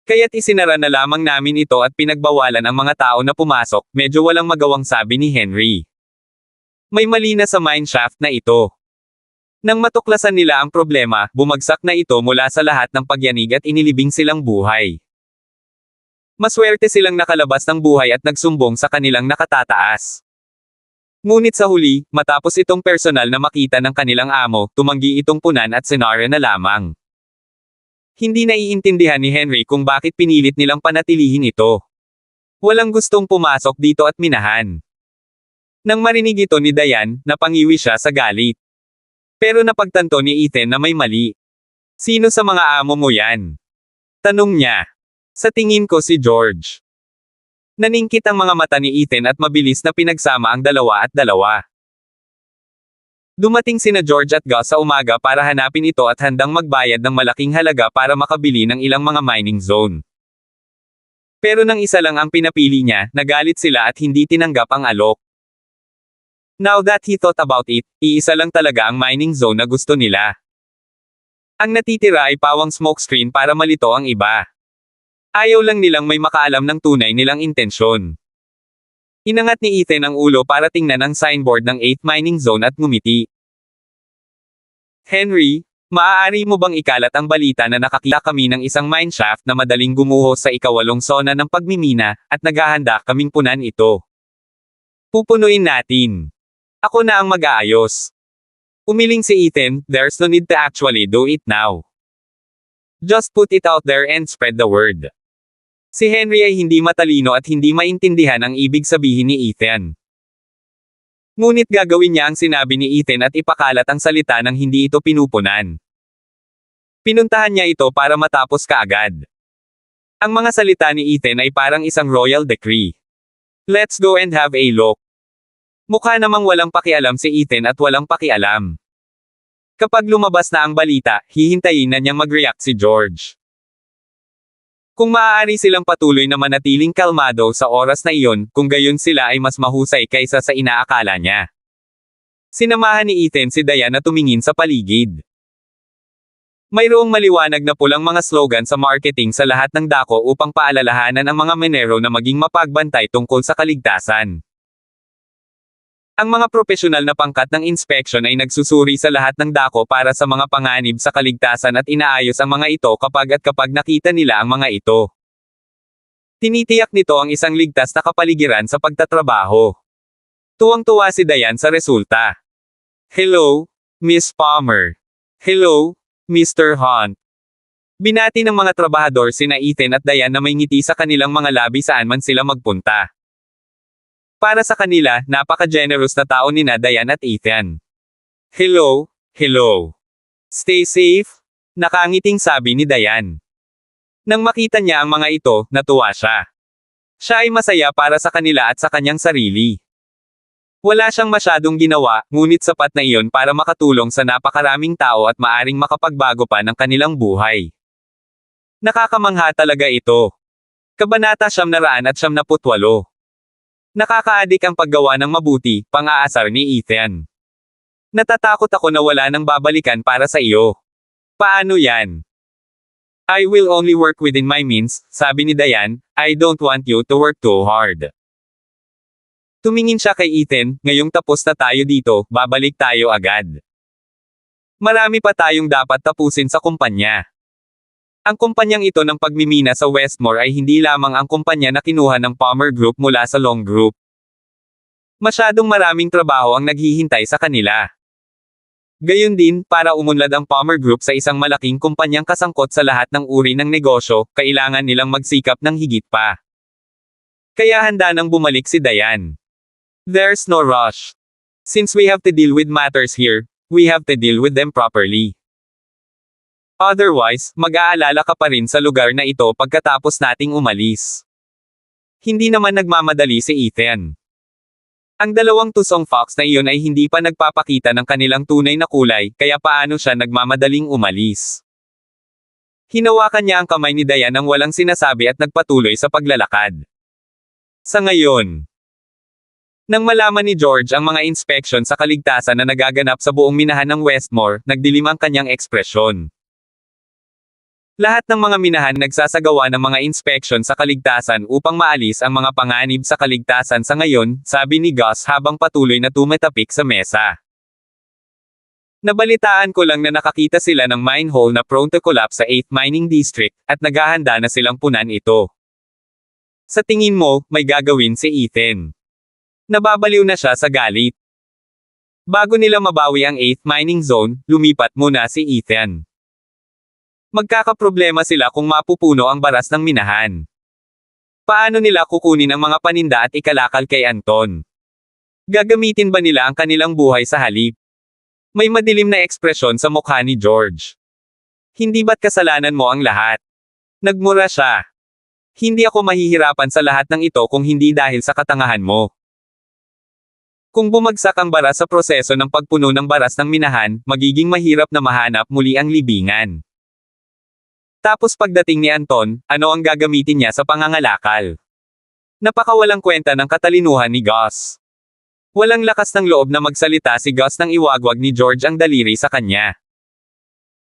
[SPEAKER 1] Kaya't isinara na lamang namin ito at pinagbawalan ang mga tao na pumasok, medyo walang magawang sabi ni Henry. May mali na sa mine shaft na ito. Nang matuklasan nila ang problema, bumagsak na ito mula sa lahat ng pagyanig at inilibing silang buhay. Maswerte silang nakalabas ng buhay at nagsumbong sa kanilang nakatataas. Ngunit sa huli, matapos itong personal na makita ng kanilang amo, tumanggi itong punan at senaryo na lamang. Hindi naiintindihan ni Henry kung bakit pinilit nilang panatilihin ito. Walang gustong pumasok dito at minahan. Nang marinig ito ni Diane, napangiwi siya sa galit. Pero napagtanto ni Ethan na may mali. Sino sa mga amo mo yan? Tanong niya. Sa tingin ko si George. Naningkit ang mga mata ni Ethan at mabilis na pinagsama ang 2 at 2. Dumating sina George at Gus sa umaga para hanapin ito at handang magbayad ng malaking halaga para makabili ng ilang mga mining zone. Pero nang isa lang ang pinapili niya, nagalit sila at hindi tinanggap ang alok. Now that he thought about it, iisa lang talaga ang mining zone na gusto nila. Ang natitira ay pawang smokescreen para malito ang iba. Ayaw lang nilang may makaalam ng tunay nilang intensyon. Inangat ni Ethan ang ulo para tingnan ang signboard ng 8th mining zone at ngumiti. Henry, maaari mo bang ikalat ang balita na nakakita kami ng isang mineshaft na madaling gumuho sa ika-8 zona ng pagmimina, at naghahanda kaming punan ito. Pupunuin natin. Ako na ang mag-aayos. Umiling si Ethan, there's no need to actually do it now. Just put it out there and spread the word. Si Henry ay hindi matalino at hindi maintindihan ang ibig sabihin ni Ethan. Ngunit gagawin niya ang sinabi ni Ethan at ipakalat ang salita nang hindi ito pinupunan. Pinuntahan niya ito para matapos kaagad. Ang mga salita ni Ethan ay parang isang royal decree. Let's go and have a look. Mukha namang walang pakialam si Ethan at walang pakialam. Kapag lumabas na ang balita, hihintayin na niyang mag-react si George. Kung maaari silang patuloy na manatiling kalmado sa oras na iyon, kung gayon sila ay mas mahusay kaysa sa inaakala niya. Sinamahan ni Ethan si Diane na tumingin sa paligid. Mayroong maliwanag na pulang mga slogan sa marketing sa lahat ng dako upang paalalahanan ang mga minero na maging mapagbantay tungkol sa kaligtasan. Ang mga profesional na pangkat ng inspection ay nagsusuri sa lahat ng dako para sa mga panganib sa kaligtasan at inaayos ang mga ito kapag nakita nila ang mga ito. Tinitiyak nito ang isang ligtas na kapaligiran sa pagtatrabaho. Tuwang-tuwa si Diane sa resulta. Hello, Miss Palmer. Hello, Mr. Hunt. Binati ng mga trabahador sina Ethan at Diane na may ngiti sa kanilang mga labi saan man sila magpunta. Para sa kanila, napaka-generous na tao nina Diane at Ethan. Hello, hello. Stay safe? Nakangiting sabi ni Diane. Nang makita niya ang mga ito, natuwa siya. Siya ay masaya para sa kanila at sa kanyang sarili. Wala siyang masyadong ginawa, ngunit sapat na iyon para makatulong sa napakaraming tao at maaring makapagbago pa ng kanilang buhay. Nakakamangha talaga ito. Kabanata 978. Nakakaadik ang paggawa ng mabuti, pang-aasar ni Ethan. Natatakot ako na wala nang babalikan para sa iyo. Paano yan? I will only work within my means, sabi ni Diane, I don't want you to work too hard. Tumingin siya kay Ethan, ngayong tapos na tayo dito, babalik tayo agad. Marami pa tayong dapat tapusin sa kumpanya. Ang kumpanyang ito ng pagmimina sa Westmore ay hindi lamang ang kumpanya na kinuha ng Palmer Group mula sa Long Group. Masyadong maraming trabaho ang naghihintay sa kanila. Gayon din, para umunlad ang Palmer Group sa isang malaking kumpanyang kasangkot sa lahat ng uri ng negosyo, kailangan nilang magsikap ng higit pa. Kaya handa nang bumalik si Diane. There's no rush. Since we have to deal with matters here, we have to deal with them properly. Otherwise, mag-aalala ka pa rin sa lugar na ito pagkatapos nating umalis. Hindi naman nagmamadali si Ethan. Ang dalawang tusong fox na iyon ay hindi pa nagpapakita ng kanilang tunay na kulay, kaya paano siya nagmamadaling umalis. Hinawakan niya ang kamay ni Diane nang walang sinasabi at nagpatuloy sa paglalakad. Sa ngayon, nang malaman ni George ang mga inspection sa kaligtasan na nagaganap sa buong minahan ng Westmore, nagdilim ang kanyang ekspresyon. Lahat ng mga minahan nagsasagawa ng mga inspeksyon sa kaligtasan upang maalis ang mga panganib sa kaligtasan sa ngayon, sabi ni Gus habang patuloy na tumatapik sa mesa. Nabalitaan ko lang na nakakita sila ng mine hole na prone to collapse sa 8th Mining District, at naghahanda na silang punan ito. Sa tingin mo, may gagawin si Ethan. Nababaliw na siya sa galit. Bago nila mabawi ang 8th Mining Zone, lumipat muna si Ethan. Magkakaproblema sila kung mapupuno ang baras ng minahan. Paano nila kukunin ang mga paninda at ikalakal kay Anton? Gagamitin ba nila ang kanilang buhay sa halip? May madilim na ekspresyon sa mukha ni George. Hindi ba't kasalanan mo ang lahat? Nagmura siya. Hindi ako mahihirapan sa lahat ng ito kung hindi dahil sa katangahan mo. Kung bumagsak ang baras sa proseso ng pagpuno ng baras ng minahan, magiging mahirap na mahanap muli ang libingan. Tapos pagdating ni Anton, ano ang gagamitin niya sa pangangalakal? Napakawalang kwenta ng katalinuhan ni Gus. Walang lakas ng loob na magsalita si Gus nang iwagwag ni George ang daliri sa kanya.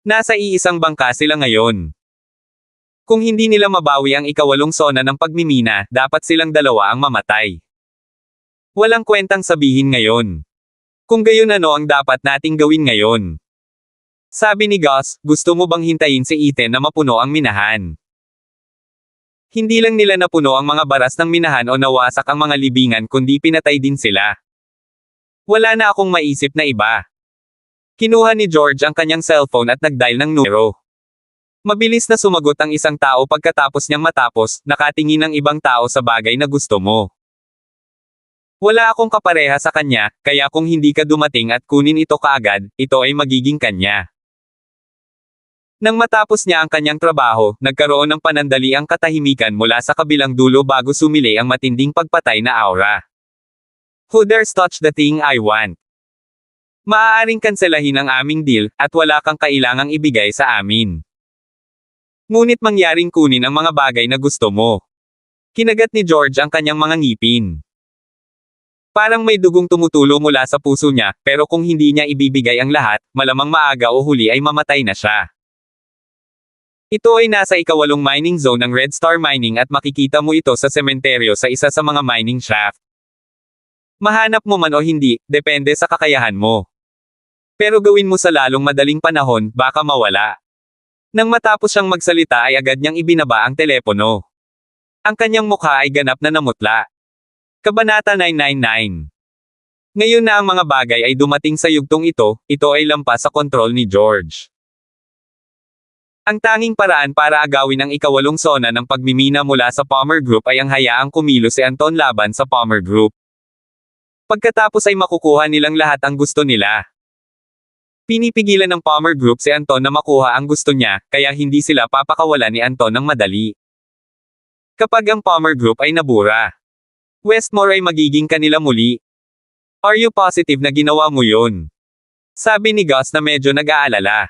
[SPEAKER 1] Nasa iisang bangka sila ngayon. Kung hindi nila mabawi ang ikawalong sona ng pagmimina, dapat silang dalawa ang mamatay. Walang kwentang sabihin ngayon. Kung gayon ano ang dapat nating gawin ngayon? Sabi ni Gus, gusto mo bang hintayin si Ethan na mapuno ang minahan? Hindi lang nila napuno ang mga baras ng minahan o nawasak ang mga libingan kundi pinatay din sila. Wala na akong maisip na iba. Kinuha ni George ang kanyang cellphone at nag-dial ng numero. Mabilis na sumagot ang isang tao pagkatapos niyang matapos, nakatingin ng ibang tao sa bagay na gusto mo. Wala akong kapareha sa kanya, kaya kung hindi ka dumating at kunin ito kaagad, ito ay magiging kanya. Nang matapos niya ang kanyang trabaho, nagkaroon ng panandali ang katahimikan mula sa kabilang dulo bago sumili ang matinding pagpatay na aura. Who dares touch the thing I want? Maaaring kanselahin ang aming deal, at wala kang kailangang ibigay sa amin. Ngunit mangyaring kunin ang mga bagay na gusto mo. Kinagat ni George ang kanyang mga ngipin. Parang may dugong tumutulo mula sa puso niya, pero kung hindi niya ibibigay ang lahat, malamang maaga o huli ay mamatay na siya. Ito ay nasa ikawalong mining zone ng Red Star Mining at makikita mo ito sa sementeryo sa isa sa mga mining shaft. Mahanap mo man o hindi, depende sa kakayahan mo. Pero gawin mo sa lalong madaling panahon, baka mawala. Nang matapos siyang magsalita ay agad niyang ibinaba ang telepono. Ang kanyang mukha ay ganap na namutla. Kabanata 999. Ngayon na ang mga bagay ay dumating sa yugtong ito ay lampas sa kontrol ni George. Ang tanging paraan para agawin ang ikawalong sona ng pagmimina mula sa Palmer Group ay ang hayaang kumilos si Anton laban sa Palmer Group. Pagkatapos ay makukuha nilang lahat ang gusto nila. Pinipigilan ng Palmer Group si Anton na makuha ang gusto niya, kaya hindi sila papakawalan ni Anton ng madali. Kapag ang Palmer Group ay nabura, Westmore ay magiging kanila muli. Are you positive na ginawa mo yun? Sabi ni Gus na medyo nag-aalala.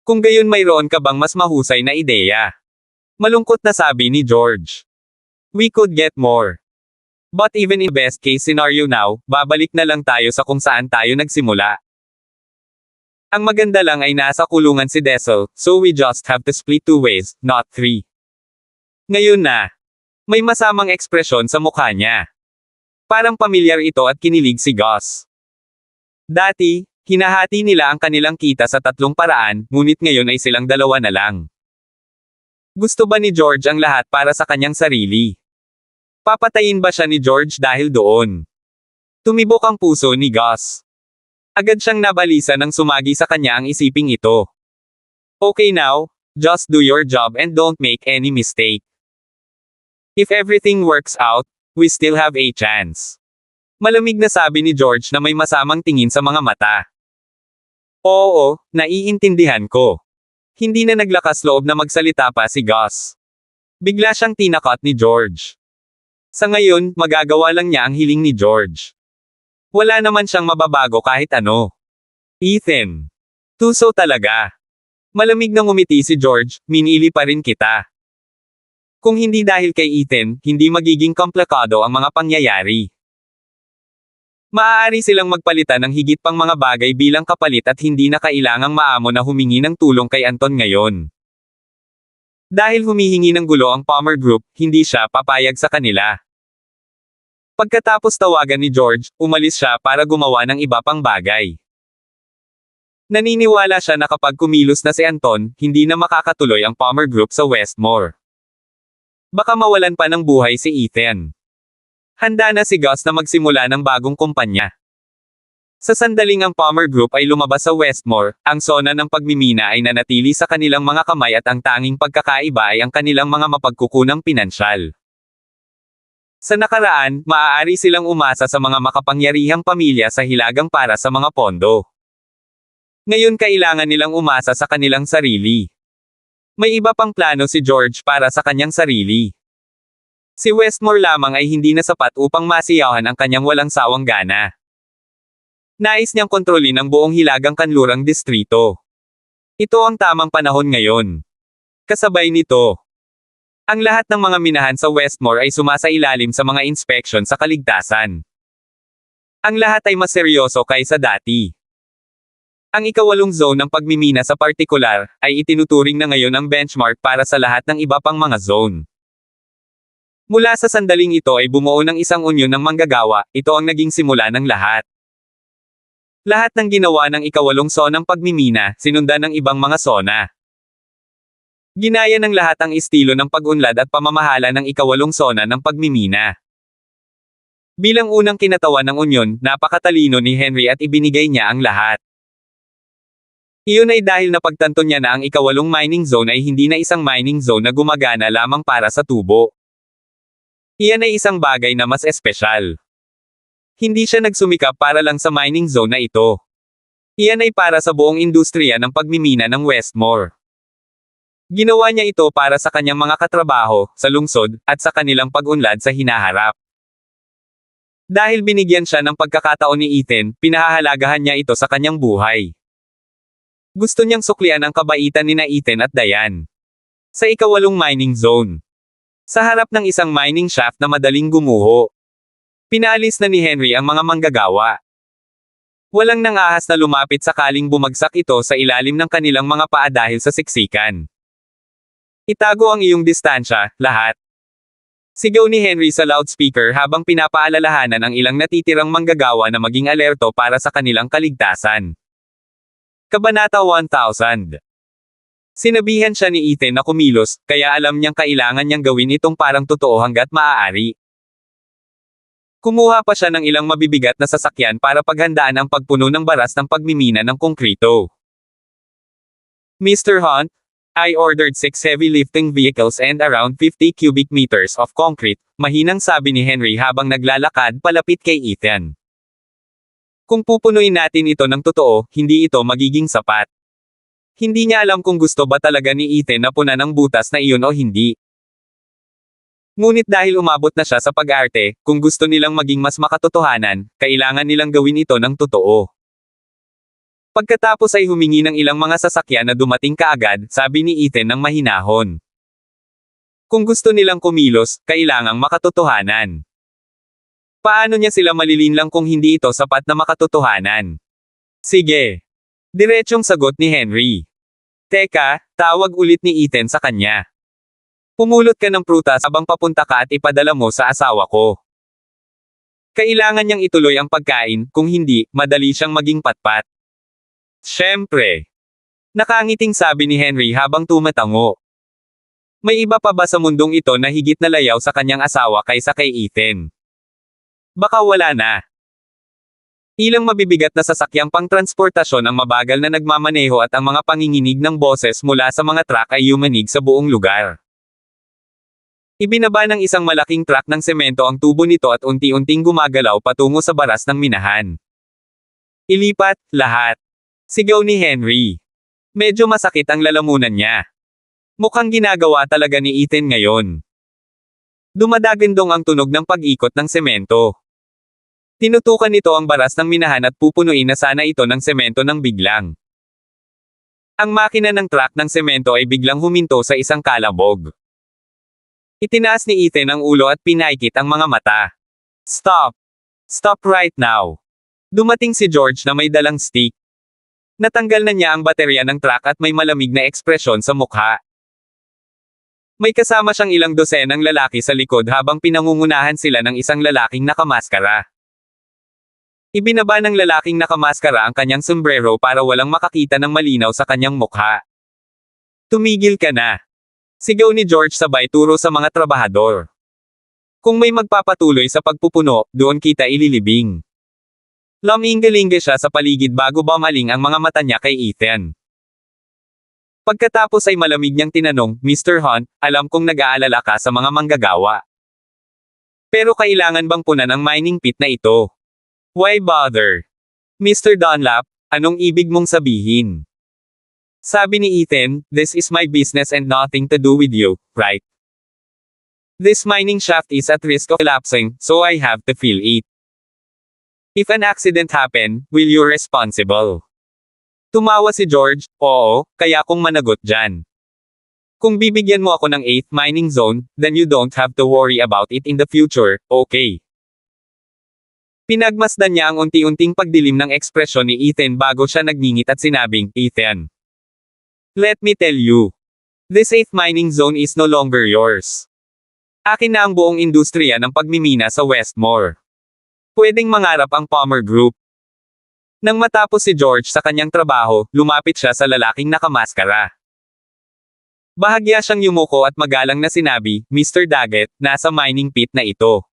[SPEAKER 1] Kung gayon mayroon ka bang mas mahusay na ideya? Malungkot na sabi ni George. We could get more. But even in best case scenario now, babalik na lang tayo sa kung saan tayo nagsimula. Ang maganda lang ay nasa kulungan si Dessel, so we just have to split 2 ways, not 3. Ngayon na. May masamang ekspresyon sa mukha niya. Parang pamilyar ito at kinilig si Gus. Dati, hinahati nila ang kanilang kita sa 3 paraan, ngunit ngayon ay silang 2 na lang. Gusto ba ni George ang lahat para sa kanyang sarili? Papatayin ba siya ni George dahil doon? Tumibok ang puso ni Gus. Agad siyang nabalisa nang sumagi sa kanya ang isiping ito. Okay now, just do your job and don't make any mistake. If everything works out, we still have a chance. Malamig na sabi ni George na may masamang tingin sa mga mata. Oo, naiintindihan ko. Hindi na naglakas loob na magsalita pa si Gus. Bigla siyang tinakot ni George. Sa ngayon, magagawa lang niya ang hiling ni George. Wala naman siyang mababago kahit ano. Ethan. Tuso talaga. Malamig na ngumiti si George, minili pa rin kita. Kung hindi dahil kay Ethan, hindi magiging komplikado ang mga pangyayari. Maaari silang magpalitan ng higit pang mga bagay bilang kapalit at hindi na kailangang maamo na humingi ng tulong kay Anton ngayon. Dahil humihingi ng gulo ang Palmer Group, hindi siya papayag sa kanila. Pagkatapos tawagan ni George, umalis siya para gumawa ng iba pang bagay. Naniniwala siya na kapag kumilos na si Anton, hindi na makakatuloy ang Palmer Group sa Westmore. Baka mawalan pa ng buhay si Ethan. Handa na si Gus na magsimula ng bagong kumpanya. Sa sandaling ang Palmer Group ay lumabas sa Westmore, ang sona ng pagmimina ay nanatili sa kanilang mga kamay at ang tanging pagkakaiba ay ang kanilang mga mapagkukunang pinansyal. Sa nakaraan, maaari silang umasa sa mga makapangyarihang pamilya sa hilagang para sa mga pondo. Ngayon kailangan nilang umasa sa kanilang sarili. May iba pang plano si George para sa kanyang sarili. Si Westmore lamang ay hindi na sapat upang masiyahan ang kanyang walang sawang gana. Nais niyang kontrolin ang buong hilagang kanlurang distrito. Ito ang tamang panahon ngayon. Kasabay nito, ang lahat ng mga minahan sa Westmore ay sumasailalim sa mga inspeksyon sa kaligtasan. Ang lahat ay mas seryoso kaysa dati. Ang ikawalong zone ng pagmimina sa partikular, ay itinuturing na ngayon ang benchmark para sa lahat ng iba pang mga zone. Mula sa sandaling ito ay bumuo ng isang unyon ng manggagawa, ito ang naging simula ng lahat. Lahat ng ginawa ng ikawalong zonang pagmimina, sinundan ng ibang mga zona. Ginaya ng lahat ang estilo ng pag-unlad at pamamahala ng ikawalong zona ng pagmimina. Bilang unang kinatawan ng unyon, napakatalino ni Henry at ibinigay niya ang lahat. Iyon ay dahil napagtanto niya na ang ikawalong mining zone ay hindi na isang mining zone na gumagana lamang para sa tubo. Iyan ay isang bagay na mas espesyal. Hindi siya nagsumikap para lang sa mining zone na ito. Iyan ay para sa buong industriya ng pagmimina ng Westmore. Ginawa niya ito para sa kanyang mga katrabaho, sa lungsod, at sa kanilang pag-unlad sa hinaharap. Dahil binigyan siya ng pagkakataon ni Ethan, pinahahalagahan niya ito sa kanyang buhay. Gusto niyang suklian ang kabaitan ni Ethan at Diane. Sa ikawalong mining zone. Sa harap ng isang mining shaft na madaling gumuho. Pinaalis na ni Henry ang mga manggagawa. Walang nangahas na lumapit sakaling bumagsak ito sa ilalim ng kanilang mga paa dahil sa siksikan. Itago ang iyong distansya, lahat. Sigaw ni Henry sa loudspeaker habang pinapaalalahanan ang ilang natitirang manggagawa na maging alerto para sa kanilang kaligtasan. Kabanata 1000. Sinabihan siya ni Ethan na kumilos, kaya alam niyang kailangan niyang gawin itong parang totoo hanggat maaari. Kumuha pa siya ng ilang mabibigat na sasakyan para paghandaan ang pagpuno ng baras ng pagmimina ng konkrito. Mr. Hunt, I ordered 6 heavy lifting vehicles and around 50 cubic meters of concrete, mahinang sabi ni Henry habang naglalakad palapit kay Ethan. Kung pupunuin natin ito ng totoo, hindi ito magiging sapat. Hindi niya alam kung gusto ba talaga ni Ethan na punan ang butas na iyon o hindi. Ngunit dahil umabot na siya sa pag-arte, kung gusto nilang maging mas makatotohanan, kailangan nilang gawin ito ng totoo. Pagkatapos ay humingi ng ilang mga sasakyan na dumating kaagad, sabi ni Ethan ng mahinahon. Kung gusto nilang kumilos, kailangang makatotohanan. Paano niya sila malilinlang kung hindi ito sapat na makatotohanan? Sige. Diretsyong sagot ni Henry. Teka, tawag ulit ni Ethan sa kanya. Pumulot ka ng prutas habang papunta ka at ipadala mo sa asawa ko. Kailangan niyang ituloy ang pagkain, kung hindi, madali siyang maging patpat. Siyempre. Nakangiting sabi ni Henry habang tumatango. May iba pa ba sa mundong ito na higit na layaw sa kanyang asawa kaysa kay Ethan? Baka wala na. Ilang mabibigat na sasakyang pangtransportasyon ang mabagal na nagmamaneho at ang mga panginginig ng boses mula sa mga truck ay yumanig sa buong lugar. Ibinaba ng isang malaking truck ng semento ang tubo nito at unti-unting gumagalaw patungo sa baras ng minahan. Ilipat, lahat. Sigaw ni Henry. Medyo masakit ang lalamunan niya. Mukhang ginagawa talaga ni Ethan ngayon. Dumadagandong ang tunog ng pag-ikot ng semento. Tinutukan nito ang baras ng minahan at pupunuin na sana ito ng semento ng biglang. Ang makina ng truck ng semento ay biglang huminto sa isang kalabog. Itinaas ni Ethan ang ulo at pinaikit ang mga mata. Stop! Stop right now! Dumating si George na may dalang stick. Natanggal na niya ang baterya ng truck at may malamig na ekspresyon sa mukha. May kasama siyang ilang dosenang lalaki sa likod habang pinangungunahan sila ng isang lalaking nakamaskara. Ibinaba ng lalaking nakamaskara ang kanyang sombrero para walang makakita ng malinaw sa kanyang mukha. Tumigil ka na. Sigaw ni George sabay turo sa mga trabahador. Kung may magpapatuloy sa pagpupuno, doon kita ililibing. Lumingalinga siya sa paligid bago bumaling ang mga mata niya kay Ethan. Pagkatapos ay malamig niyang tinanong, Mr. Hunt, alam kong nag-aalala ka sa mga manggagawa. Pero kailangan bang punan ang mining pit na ito? Why bother? Mr. Dunlap, anong ibig mong sabihin? Sabi ni Ethan, this is my business and nothing to do with you, right? This mining shaft is at risk of collapsing, so I have to fill it. If an accident happen, will you responsible? Tumawa si George, oo, kaya kung managot dyan. Kung bibigyan mo ako ng 8th mining zone, then you don't have to worry about it in the future, okay? Pinagmasdan niya ang unti-unting pagdilim ng ekspresyon ni Ethan bago siya nagngingit at sinabing, Ethan. Let me tell you. This 8th mining zone is no longer yours. Akin na ang buong industriya ng pagmimina sa Westmore. Pwedeng mangarap ang Palmer Group. Nang matapos si George sa kanyang trabaho, lumapit siya sa lalaking nakamaskara. Bahagya siyang yumuko at magalang na sinabi, Mr. Daggett, nasa mining pit na ito.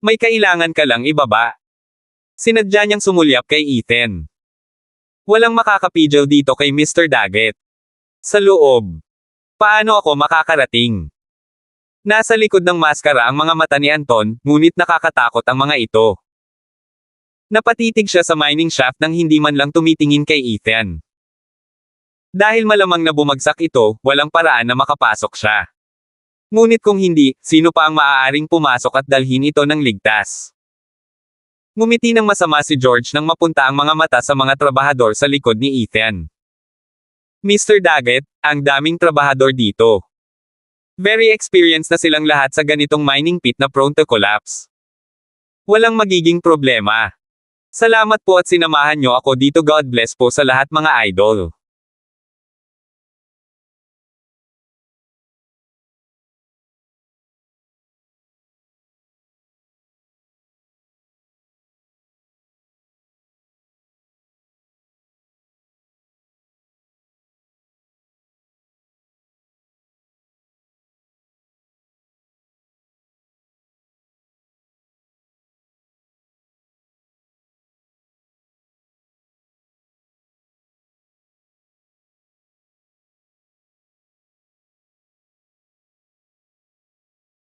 [SPEAKER 1] May kailangan ka lang ibaba. Sinadya niyang sumulyap kay Ethan. Walang makakapigil dito kay Mr. Daggett. Sa loob. Paano ako makakarating? Nasa likod ng maskara ang mga mata ni Anton, ngunit nakakatakot ang mga ito. Napatitig siya sa mining shaft nang hindi man lang tumitingin kay Ethan. Dahil malamang na bumagsak ito, walang paraan na makapasok siya. Ngunit kung hindi, sino pa ang maaaring pumasok at dalhin ito ng ligtas? Ngumiti ng masama si George nang mapunta ang mga mata sa mga trabahador sa likod ni Ethan. Mr. Daggett, ang daming trabahador dito. Very experienced na silang lahat sa ganitong mining pit na prone to collapse. Walang magiging problema. Salamat po at sinamahan niyo ako dito. God bless po sa lahat mga idol.